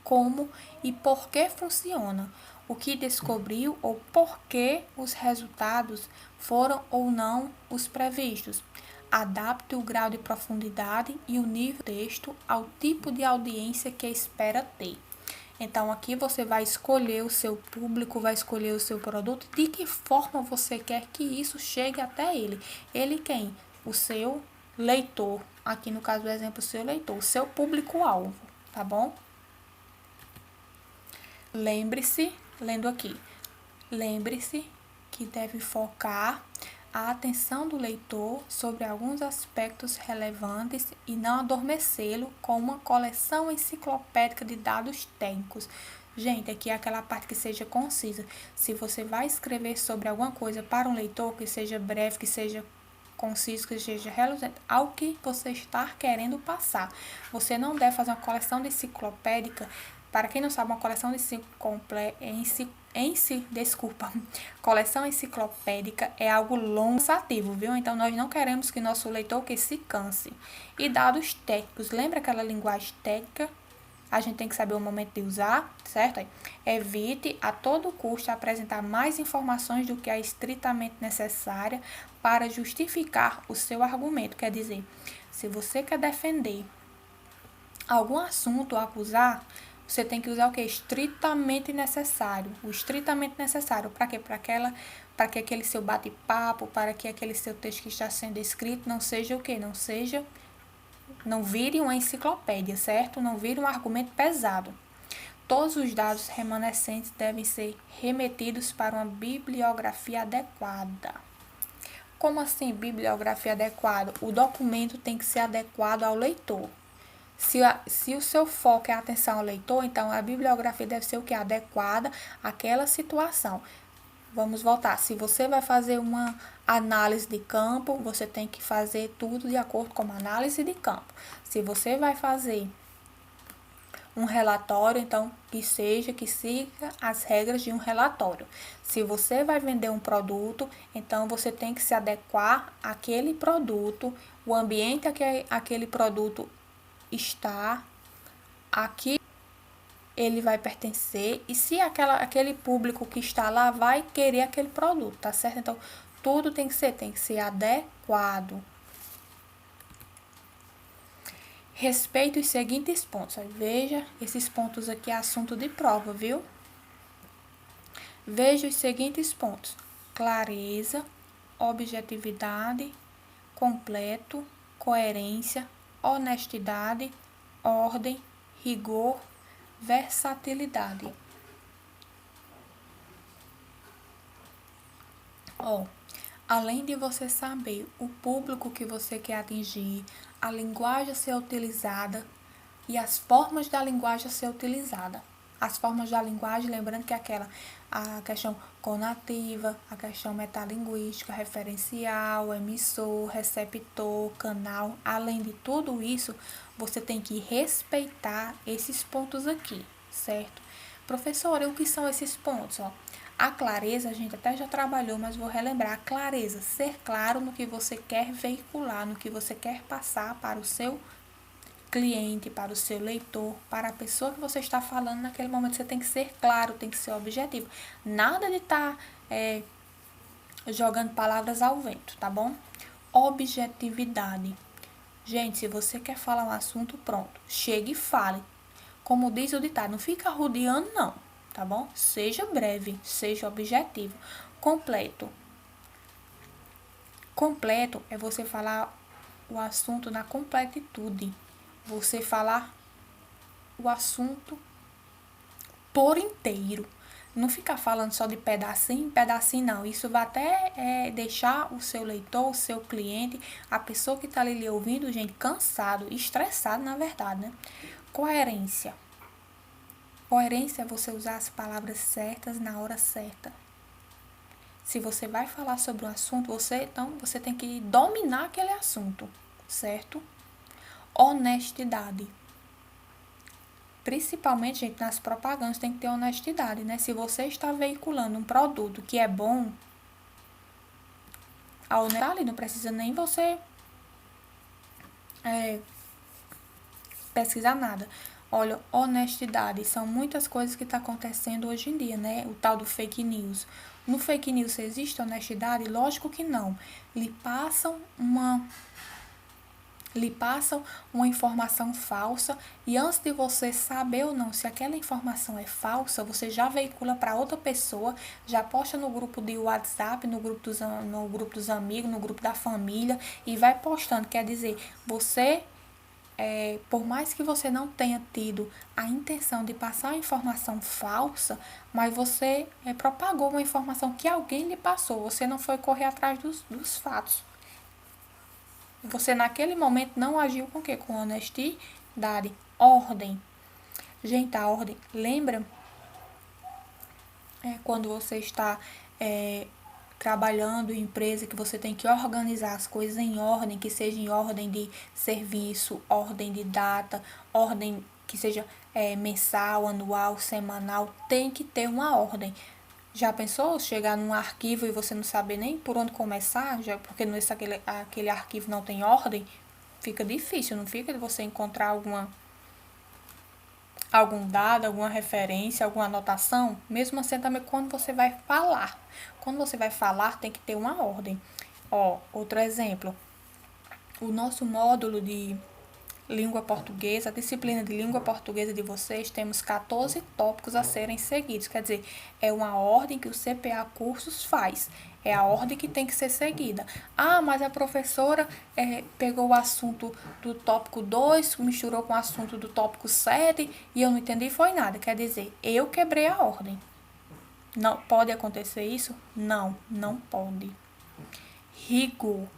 como e por que funciona, o que descobriu ou por que os resultados foram ou não os previstos. Adapte o grau de profundidade e o nível do texto ao tipo de audiência que espera ter. Então, aqui você vai escolher o seu público, vai escolher o seu produto, de que forma você quer que isso chegue até ele. Ele quem? O seu leitor. Aqui no caso do exemplo, o seu leitor, o seu público-alvo, tá bom? Lembre-se, lendo aqui, lembre-se que deve focar a atenção do leitor sobre alguns aspectos relevantes e não adormecê-lo com uma coleção enciclopédica de dados técnicos. Gente, aqui é aquela parte que seja concisa. Se você vai escrever sobre alguma coisa para um leitor, que seja breve, que seja conciso, que seja relevante ao que você está querendo passar. Você não deve fazer uma coleção de enciclopédica. Para quem não sabe, uma coleção de coleção enciclopédica é algo longo e cansativo, viu? Então, nós não queremos que nosso leitor que se canse. E dados técnicos, lembra aquela linguagem técnica? A gente tem que saber o momento de usar, certo? Evite a todo custo apresentar mais informações do que é estritamente necessária para justificar o seu argumento. Quer dizer, se você quer defender algum assunto ou acusar, você tem que usar o que? Estritamente necessário. O estritamente necessário. Para quê? Para que aquele seu bate-papo, para que aquele seu texto que está sendo escrito não seja o quê? Não vire uma enciclopédia, certo? Não vire um argumento pesado. Todos os dados remanescentes devem ser remetidos para uma bibliografia adequada. Como assim, bibliografia adequada? O documento tem que ser adequado ao leitor. Se o seu foco é a atenção ao leitor, então a bibliografia deve ser o que? Adequada àquela situação. vamos voltar. Se você vai fazer uma análise de campo, você tem que fazer tudo de acordo com a análise de campo. Se você vai fazer um relatório, então que siga as regras de um relatório. Se você vai vender um produto, então você tem que se adequar àquele produto, o ambiente a que aquele produto está, aqui ele vai pertencer e se aquele público que está lá vai querer aquele produto, tá certo? Então, tudo tem que ser adequado. Respeite os seguintes pontos. Veja, esses pontos aqui é assunto de prova, viu? Veja os seguintes pontos: clareza, objetividade, completo, coerência, honestidade, ordem, rigor, versatilidade. Além de você saber o público que você quer atingir, a linguagem a ser utilizada e as formas da linguagem a ser utilizada. As formas da linguagem, lembrando que é a questão conativa, a questão metalinguística, referencial, emissor, receptor, canal. Além de tudo isso, você tem que respeitar esses pontos aqui, certo? Professora, o que são esses pontos? A clareza, a gente até já trabalhou, mas vou relembrar. A clareza, ser claro no que você quer veicular, no que você quer passar para o seu cliente, para o seu leitor, para a pessoa que você está falando naquele momento. Você tem que ser claro, tem que ser objetivo. Nada de estar jogando palavras ao vento, tá bom? Objetividade. Gente, se você quer falar um assunto, pronto, chegue e fale. Como diz o ditado, não fica rodeando, não, tá bom? Seja breve, seja objetivo. Completo. Completo é você falar o assunto na completitude. Você falar o assunto por inteiro. Não ficar falando só de pedacinho, pedacinho não. Isso vai até deixar o seu leitor, o seu cliente, a pessoa que está ali lhe ouvindo, gente, cansado, estressado, na verdade, né? Coerência. Coerência é você usar as palavras certas na hora certa. Se você vai falar sobre um assunto, você tem que dominar aquele assunto, certo? Honestidade. Principalmente, gente, nas propagandas tem que ter honestidade, né? Se você está veiculando um produto que é bom, a honestidade não precisa nem você pesquisar nada. Olha, honestidade, são muitas coisas que estão acontecendo hoje em dia, né? O tal do fake news. No fake news existe honestidade? Lógico que não. Lhe passam uma informação falsa e antes de você saber ou não se aquela informação é falsa, você já veicula para outra pessoa, já posta no grupo de WhatsApp, no grupo dos amigos, no grupo da família e vai postando. Quer dizer, você, por mais que você não tenha tido a intenção de passar a informação falsa, mas você propagou uma informação que alguém lhe passou, você não foi correr atrás dos fatos. Você naquele momento não agiu com o quê? Com honestidade. Ordem. Gente, a ordem, lembra quando você está trabalhando em empresa que você tem que organizar as coisas em ordem, que seja em ordem de serviço, ordem de data, ordem que seja mensal, anual, semanal, tem que ter uma ordem. Já pensou chegar num arquivo e você não saber nem por onde começar, já porque aquele arquivo não tem ordem? Fica difícil, não fica de você encontrar algum dado, alguma referência, alguma anotação? Mesmo assim também quando você vai falar. Quando você vai falar tem que ter uma ordem. Outro exemplo. O nosso módulo de língua portuguesa, a disciplina de língua portuguesa de vocês, temos 14 tópicos a serem seguidos. Quer dizer, é uma ordem que o CPA Cursos faz. É a ordem que tem que ser seguida. Mas a professora pegou o assunto do tópico 2, misturou com o assunto do tópico 7 e eu não entendi foi nada. Quer dizer, eu quebrei a ordem. Não pode acontecer isso? Não, não pode. Rigor.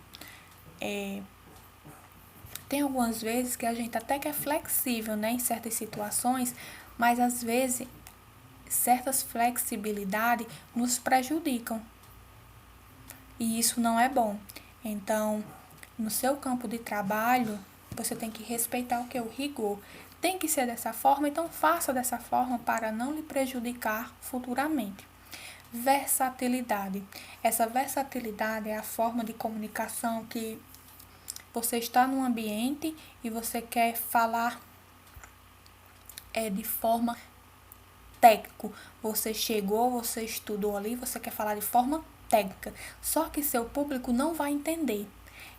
Tem algumas vezes que a gente até que é flexível, né, em certas situações, mas às vezes certas flexibilidades nos prejudicam. E isso não é bom. Então, no seu campo de trabalho, você tem que respeitar o que? O rigor. Tem que ser dessa forma, então faça dessa forma para não lhe prejudicar futuramente. Versatilidade. Essa versatilidade é a forma de comunicação que você está num ambiente e você quer falar de forma técnico. Você chegou, você estudou ali, você quer falar de forma técnica. Só que seu público não vai entender.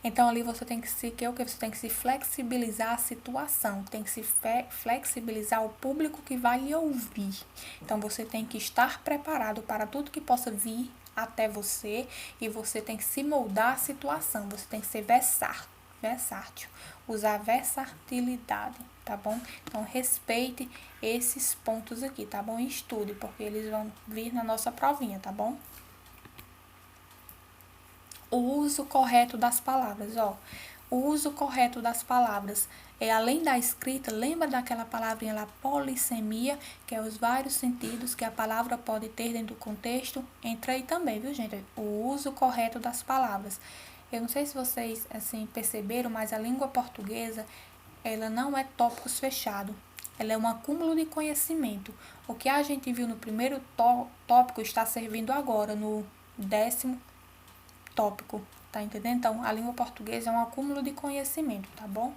Então ali você tem que se você tem que se flexibilizar a situação, tem que se flexibilizar o público que vai lhe ouvir. Então você tem que estar preparado para tudo que possa vir até você e você tem que se moldar à situação, você tem que ser versátil, usar versatilidade, tá bom? Então respeite esses pontos aqui, tá bom? E estude, porque eles vão vir na nossa provinha, tá bom? O uso correto das palavras, ó. O uso correto das palavras é além da escrita, lembra daquela palavrinha lá, polissemia, que é os vários sentidos que a palavra pode ter dentro do contexto. Entra aí também, viu, gente? O uso correto das palavras. Eu não sei se vocês assim perceberam, mas a língua portuguesa, ela não é tópicos fechados. Ela é um acúmulo de conhecimento. O que a gente viu no primeiro tópico está servindo agora no 10º tópico, tá entendendo? Então, a língua portuguesa é um acúmulo de conhecimento, tá bom?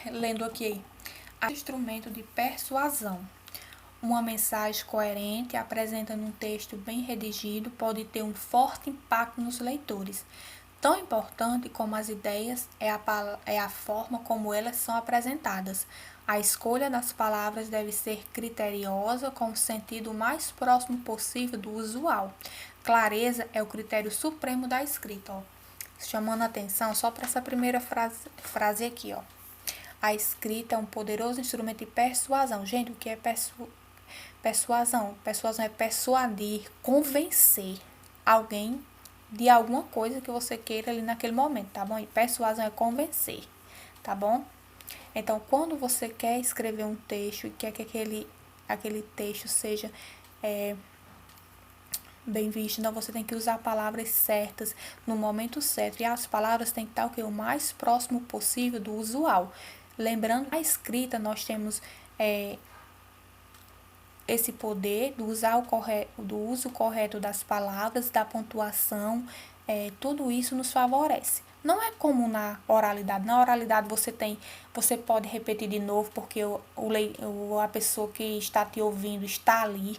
Lendo aqui, instrumento de persuasão. Uma mensagem coerente, apresenta num texto bem redigido, pode ter um forte impacto nos leitores. Tão importante como as ideias é a forma como elas são apresentadas. A escolha das palavras deve ser criteriosa, com o sentido mais próximo possível do usual. Clareza é o critério supremo da escrita, ó. Chamando a atenção só para essa primeira frase aqui, ó. A escrita é um poderoso instrumento de persuasão. Gente, o que é persuasão? Persuasão é persuadir, convencer alguém de alguma coisa que você queira ali naquele momento, tá bom? E persuasão é convencer, tá bom? Então, quando você quer escrever um texto e quer que aquele texto seja bem visto, então você tem que usar palavras certas no momento certo. E as palavras têm que estar o mais próximo possível do usual. Lembrando, na escrita nós temos esse poder do uso correto das palavras, da pontuação, tudo isso nos favorece. Não é como na oralidade. Na oralidade você pode repetir de novo porque a pessoa que está te ouvindo está ali.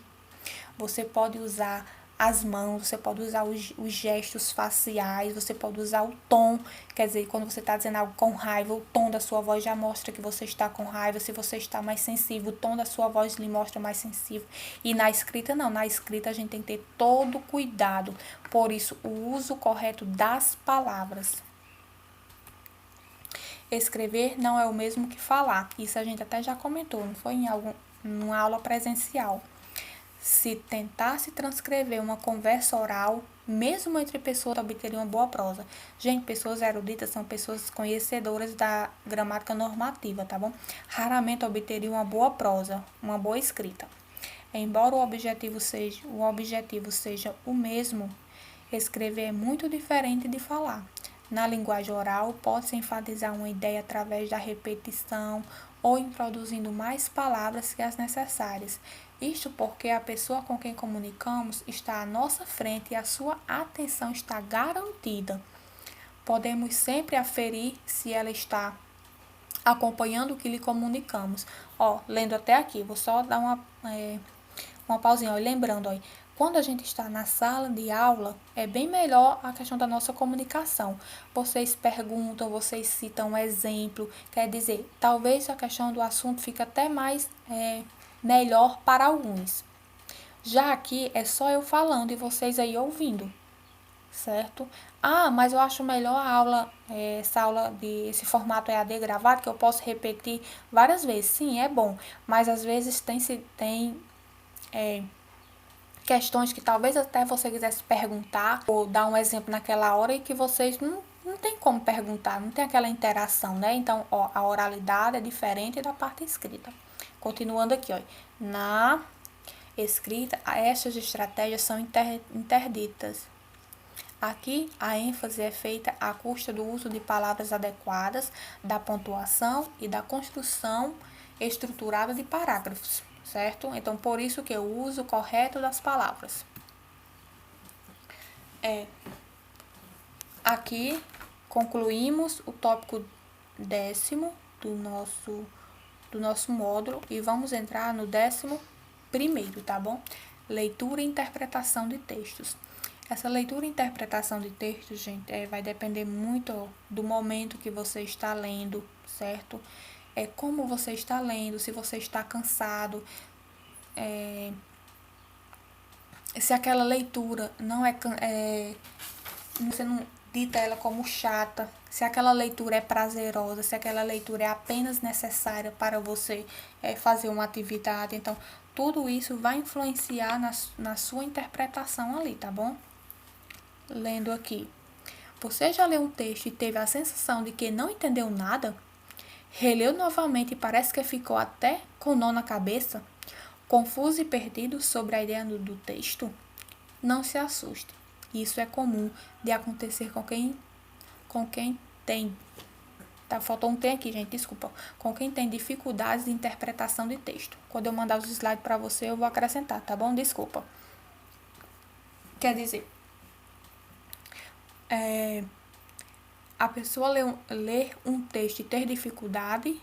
Você pode usar as mãos, você pode usar os gestos faciais, você pode usar o tom, quer dizer, quando você está dizendo algo com raiva, o tom da sua voz já mostra que você está com raiva. Se você está mais sensível, o tom da sua voz lhe mostra mais sensível. E na escrita não, na escrita a gente tem que ter todo cuidado, por isso o uso correto das palavras. Escrever não é o mesmo que falar, isso a gente até já comentou, não foi numa aula presencial. Se tentasse transcrever uma conversa oral, mesmo entre pessoas, obteria uma boa prosa. Gente, pessoas eruditas são pessoas conhecedoras da gramática normativa, tá bom? Raramente obteria uma boa prosa, uma boa escrita. Embora o objetivo seja o mesmo, escrever é muito diferente de falar. Na linguagem oral, pode-se enfatizar uma ideia através da repetição ou introduzindo mais palavras que as necessárias. Isto porque a pessoa com quem comunicamos está à nossa frente e a sua atenção está garantida. Podemos sempre aferir se ela está acompanhando o que lhe comunicamos. Ó, lendo até aqui, vou só dar uma pausinha, ó, lembrando, ó, quando a gente está na sala de aula, é bem melhor a questão da nossa comunicação. Vocês perguntam, vocês citam um exemplo, quer dizer, talvez a questão do assunto fique até mais melhor para alguns. Já aqui é só eu falando e vocês aí ouvindo, certo? Ah, mas eu acho melhor a aula, esse formato EAD gravado, que eu posso repetir várias vezes. Sim, é bom, mas às vezes tem questões que talvez até você quisesse perguntar ou dar um exemplo naquela hora e que vocês não tem como perguntar, não tem aquela interação, né? Então, ó, a oralidade é diferente da parte escrita. Continuando aqui, ó. Na escrita, estas estratégias são interditas. Aqui, a ênfase é feita à custa do uso de palavras adequadas, da pontuação e da construção estruturada de parágrafos, certo? Então, por isso que o uso correto das palavras. Aqui, concluímos o tópico 10º do nosso módulo e vamos entrar no 11º, tá bom? Leitura e interpretação de textos. Essa leitura e interpretação de textos, gente, vai depender muito do momento que você está lendo, certo? Como você está lendo, se você está cansado, se aquela leitura não você não dita ela como chata, se aquela leitura é prazerosa, se aquela leitura é apenas necessária para você fazer uma atividade. Então, tudo isso vai influenciar na sua interpretação ali, tá bom? Lendo aqui. Você já leu um texto e teve a sensação de que não entendeu nada? Releu novamente e parece que ficou até com nó na cabeça? Confuso e perdido sobre a ideia do texto? Não se assuste. Isso é comum de acontecer com quem tem. Tá, faltou um tem aqui, gente, desculpa. Com quem tem dificuldades de interpretação de texto. Quando eu mandar os slides para você, eu vou acrescentar, tá bom? Desculpa. Quer dizer, a pessoa ler um texto e ter dificuldade,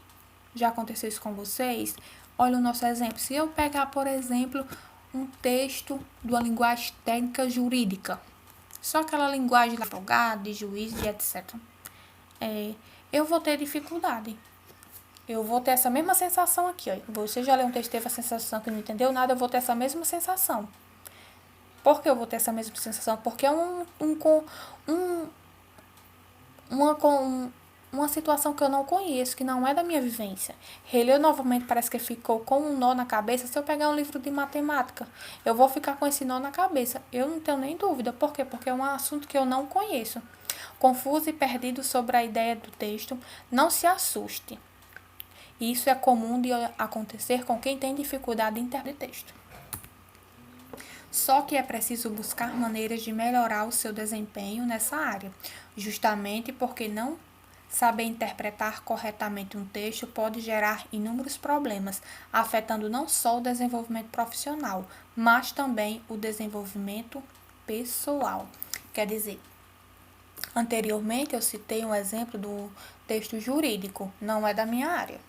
já aconteceu isso com vocês? Olha o nosso exemplo. Se eu pegar, por exemplo, um texto de uma linguagem técnica jurídica, só aquela linguagem de advogado, de juiz, de etc. Eu vou ter dificuldade. Eu vou ter essa mesma sensação aqui, ó. Você já leu um texto e teve a sensação que não entendeu nada, eu vou ter essa mesma sensação. Por que eu vou ter essa mesma sensação? Porque é uma situação que eu não conheço, que não é da minha vivência. Reler novamente parece que ficou com um nó na cabeça. Se eu pegar um livro de matemática, eu vou ficar com esse nó na cabeça. Eu não tenho nem dúvida. Por quê? Porque é um assunto que eu não conheço. Confuso e perdido sobre a ideia do texto, não se assuste. Isso é comum de acontecer com quem tem dificuldade em entender texto. Só que é preciso buscar maneiras de melhorar o seu desempenho nessa área, justamente porque não saber interpretar corretamente um texto pode gerar inúmeros problemas, afetando não só o desenvolvimento profissional, mas também o desenvolvimento pessoal. Quer dizer, anteriormente eu citei um exemplo do texto jurídico, não é da minha área.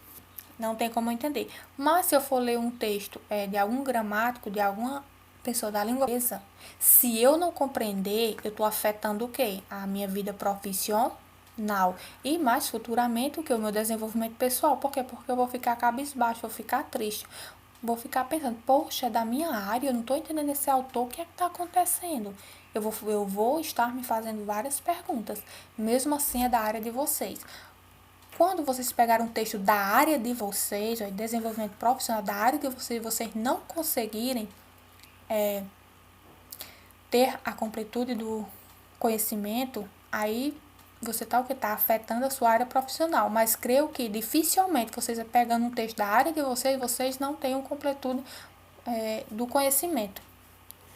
Não tem como entender. Mas se eu for ler um texto de algum gramático, de alguma pessoa da língua inglesa, se eu não compreender, eu estou afetando o quê? A minha vida profissional e mais futuramente o que? O meu desenvolvimento pessoal. Por quê? Porque eu vou ficar cabisbaixo, vou ficar triste. Vou ficar pensando, poxa, é da minha área, eu não estou entendendo esse autor, o que é que está acontecendo? Eu vou estar me fazendo várias perguntas. Mesmo assim, é da área de vocês. Quando vocês pegarem um texto da área de vocês, ou desenvolvimento profissional da área de vocês não conseguirem ter a completude do conhecimento, aí você o que está afetando a sua área profissional. Mas creio que dificilmente vocês pegando um texto da área de vocês não tenham completude do conhecimento.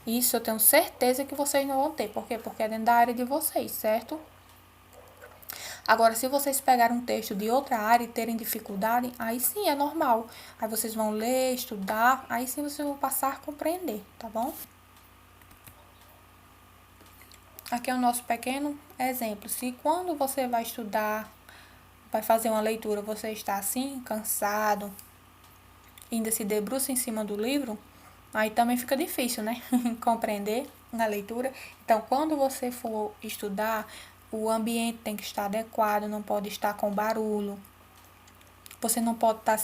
Isso eu tenho certeza que vocês não vão ter. Por quê? Porque é dentro da área de vocês, certo? Agora, se vocês pegarem um texto de outra área e terem dificuldade, aí sim é normal. Aí vocês vão ler, estudar, aí sim vocês vão passar a compreender, tá bom? Aqui é o nosso pequeno exemplo. Se quando você vai estudar, vai fazer uma leitura, você está assim, cansado, ainda se debruça em cima do livro, aí também fica difícil, né? Compreender na leitura. Então, quando você for estudar, o ambiente tem que estar adequado, não pode estar com barulho. Você não pode estar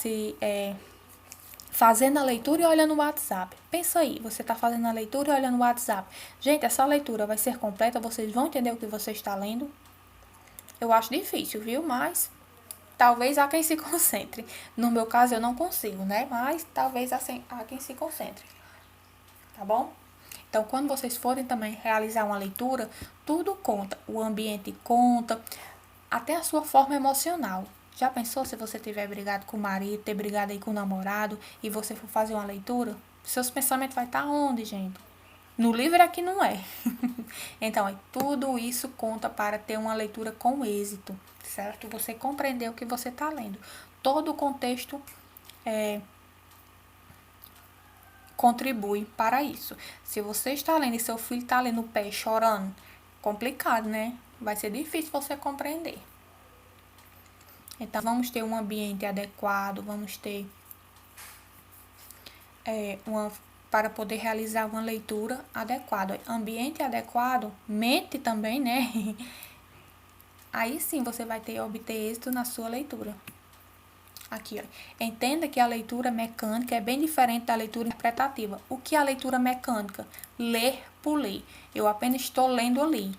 fazendo a leitura e olhando o WhatsApp. Pensa aí, você está fazendo a leitura e olhando o WhatsApp. Gente, essa leitura vai ser completa, vocês vão entender o que você está lendo? Eu acho difícil, viu? Mas talvez há quem se concentre. No meu caso, eu não consigo, né? Mas talvez há quem se concentre. Tá bom? Então, quando vocês forem também realizar uma leitura, tudo conta. O ambiente conta, até a sua forma emocional. Já pensou se você tiver brigado com o marido, ter brigado aí com o namorado e você for fazer uma leitura? Seus pensamentos vai estar onde, gente? No livro aqui não é. Então, tudo isso conta para ter uma leitura com êxito, certo? Você compreender o que você está lendo. Todo o contexto contribui para isso. Se você está lendo e seu filho está lendo o pé chorando, complicado, né? Vai ser difícil você compreender. Então, vamos ter um ambiente adequado, vamos ter para poder realizar uma leitura adequada. Ambiente adequado, mente também, né? Aí sim você vai obter êxito na sua leitura. Aqui, ó. Entenda que a leitura mecânica é bem diferente da leitura interpretativa. O que é a leitura mecânica? Ler por ler. Eu apenas estou lendo ali.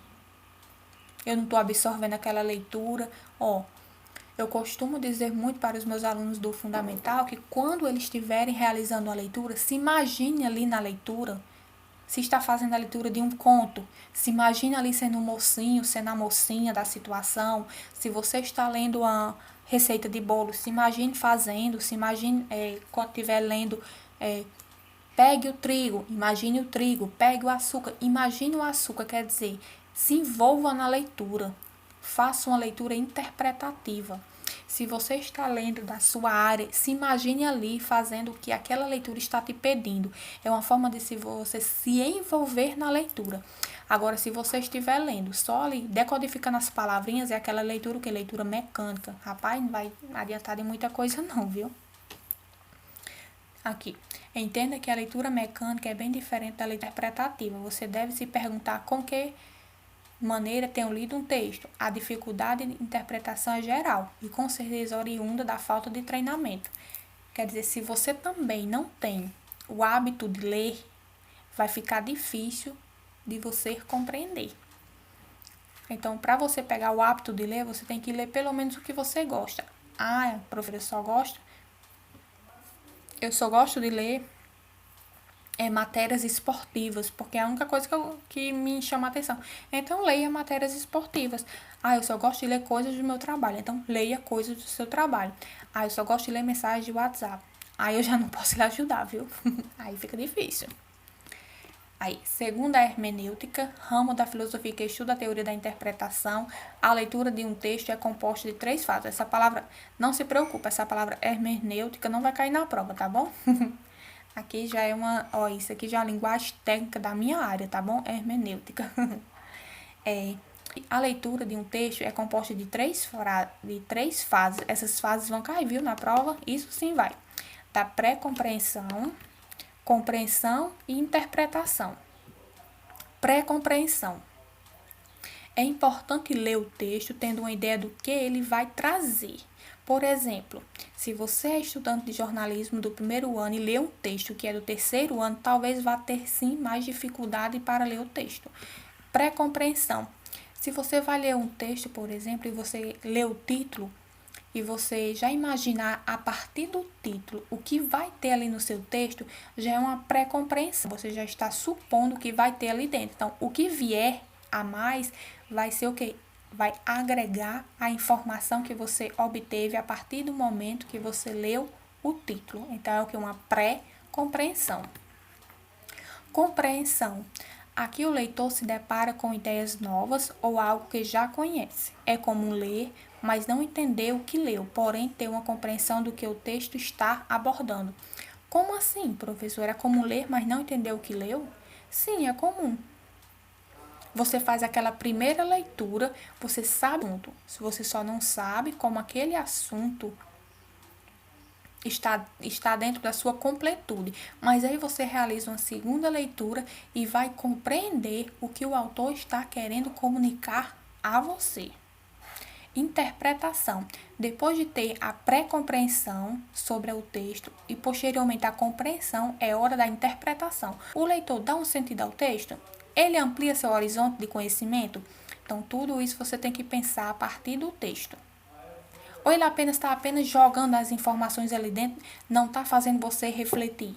Eu não estou absorvendo aquela leitura. Eu costumo dizer muito para os meus alunos do fundamental que quando eles estiverem realizando a leitura, se imagine ali na leitura. Se está fazendo a leitura de um conto, se imagine ali sendo um mocinho, sendo a mocinha da situação. Se você está lendo uma receita de bolo, se imagine fazendo, se imagine quando estiver lendo, pegue o trigo, imagine o trigo, pegue o açúcar, imagine o açúcar, quer dizer, se envolva na leitura, faça uma leitura interpretativa. Se você está lendo da sua área, se imagine ali fazendo o que aquela leitura está te pedindo. É uma forma de você se envolver na leitura. Agora, se você estiver lendo só ali, decodificando as palavrinhas, é aquela leitura que é leitura mecânica. Rapaz, não vai adiantar de muita coisa não, viu? Aqui. Entenda que a leitura mecânica é bem diferente da leitura interpretativa. Você deve se perguntar com que maneira tenho lido um texto. A dificuldade de interpretação é geral e com certeza oriunda da falta de treinamento. Quer dizer, se você também não tem o hábito de ler, vai ficar difícil de você compreender. Então, para você pegar o hábito de ler, você tem que ler pelo menos o que você gosta. Professor, eu só gosto de ler matérias esportivas, porque é a única coisa que me chama a atenção. Então, leia matérias esportivas. Eu só gosto de ler coisas do meu trabalho. Então, leia coisas do seu trabalho. Eu só gosto de ler mensagens de WhatsApp. Aí eu já não posso lhe ajudar, viu? Aí fica difícil. Segundo a hermenêutica, ramo da filosofia que estuda a teoria da interpretação, a leitura de um texto é composta de 3 fases. Essa palavra, não se preocupe, essa palavra hermenêutica não vai cair na prova, tá bom? Aqui já é isso aqui já é a linguagem técnica da minha área, tá bom? Hermenêutica. A leitura de um texto é composta de três fases. Essas fases vão cair, viu, na prova? Isso sim vai. Da pré-compreensão, compreensão e interpretação. Pré-compreensão. É importante ler o texto tendo uma ideia do que ele vai trazer. Por exemplo, se você é estudante de jornalismo do 1º ano e lê um texto que é do 3º ano, talvez vá ter sim mais dificuldade para ler o texto. Pré-compreensão. Se você vai ler um texto, por exemplo, e você lê o título, e você já imaginar a partir do título o que vai ter ali no seu texto, já é uma pré-compreensão. Você já está supondo o que vai ter ali dentro. Então, o que vier a mais vai ser o quê? Vai agregar a informação que você obteve a partir do momento que você leu o título. Então, é o que? Uma pré-compreensão. Compreensão. Aqui o leitor se depara com ideias novas ou algo que já conhece. É comum ler, mas não entender o que leu, porém ter uma compreensão do que o texto está abordando. Como assim, professor? É comum ler, mas não entender o que leu? Sim, é comum. Você faz aquela primeira leitura, você sabe o assunto. Se você só não sabe como aquele assunto está dentro da sua completude. Mas aí você realiza uma segunda leitura e vai compreender o que o autor está querendo comunicar a você. Interpretação. Depois de ter a pré-compreensão sobre o texto e posteriormente a compreensão, é hora da interpretação. O leitor dá um sentido ao texto? Ele amplia seu horizonte de conhecimento? Então, tudo isso você tem que pensar a partir do texto. Ou ele está apenas jogando as informações ali dentro, não está fazendo você refletir.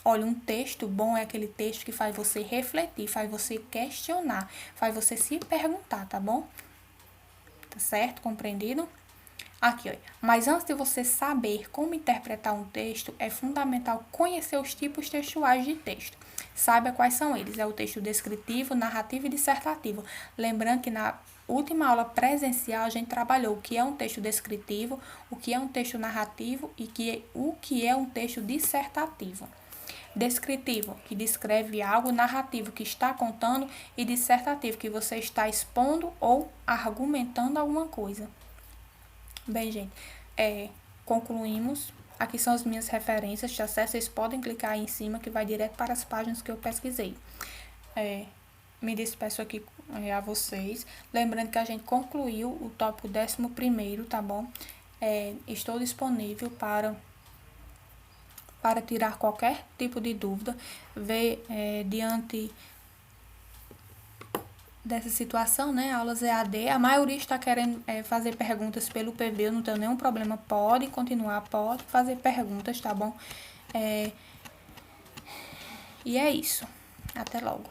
Olha, um texto bom é aquele texto que faz você refletir, faz você questionar, faz você se perguntar, tá bom? Tá certo? Compreendido? Aqui, ó. Mas antes de você saber como interpretar um texto, é fundamental conhecer os tipos textuais de texto. Saiba quais são eles. É o texto descritivo, narrativo e dissertativo. Lembrando que na última aula presencial a gente trabalhou o que é um texto descritivo, o que é um texto narrativo e o que é um texto dissertativo. Descritivo, que descreve algo, narrativo, que está contando, e dissertativo, que você está expondo ou argumentando alguma coisa. Bem, gente, concluímos. Aqui são as minhas referências, tá certo? Vocês podem clicar aí em cima que vai direto para as páginas que eu pesquisei. Me despeço aqui a vocês. Lembrando que a gente concluiu o tópico 11º, tá bom? Estou disponível para tirar qualquer tipo de dúvida, ver diante dessa situação, né, aulas EAD, a maioria está querendo fazer perguntas pelo PV, eu não tenho nenhum problema, pode continuar, pode fazer perguntas, tá bom? E é isso, até logo.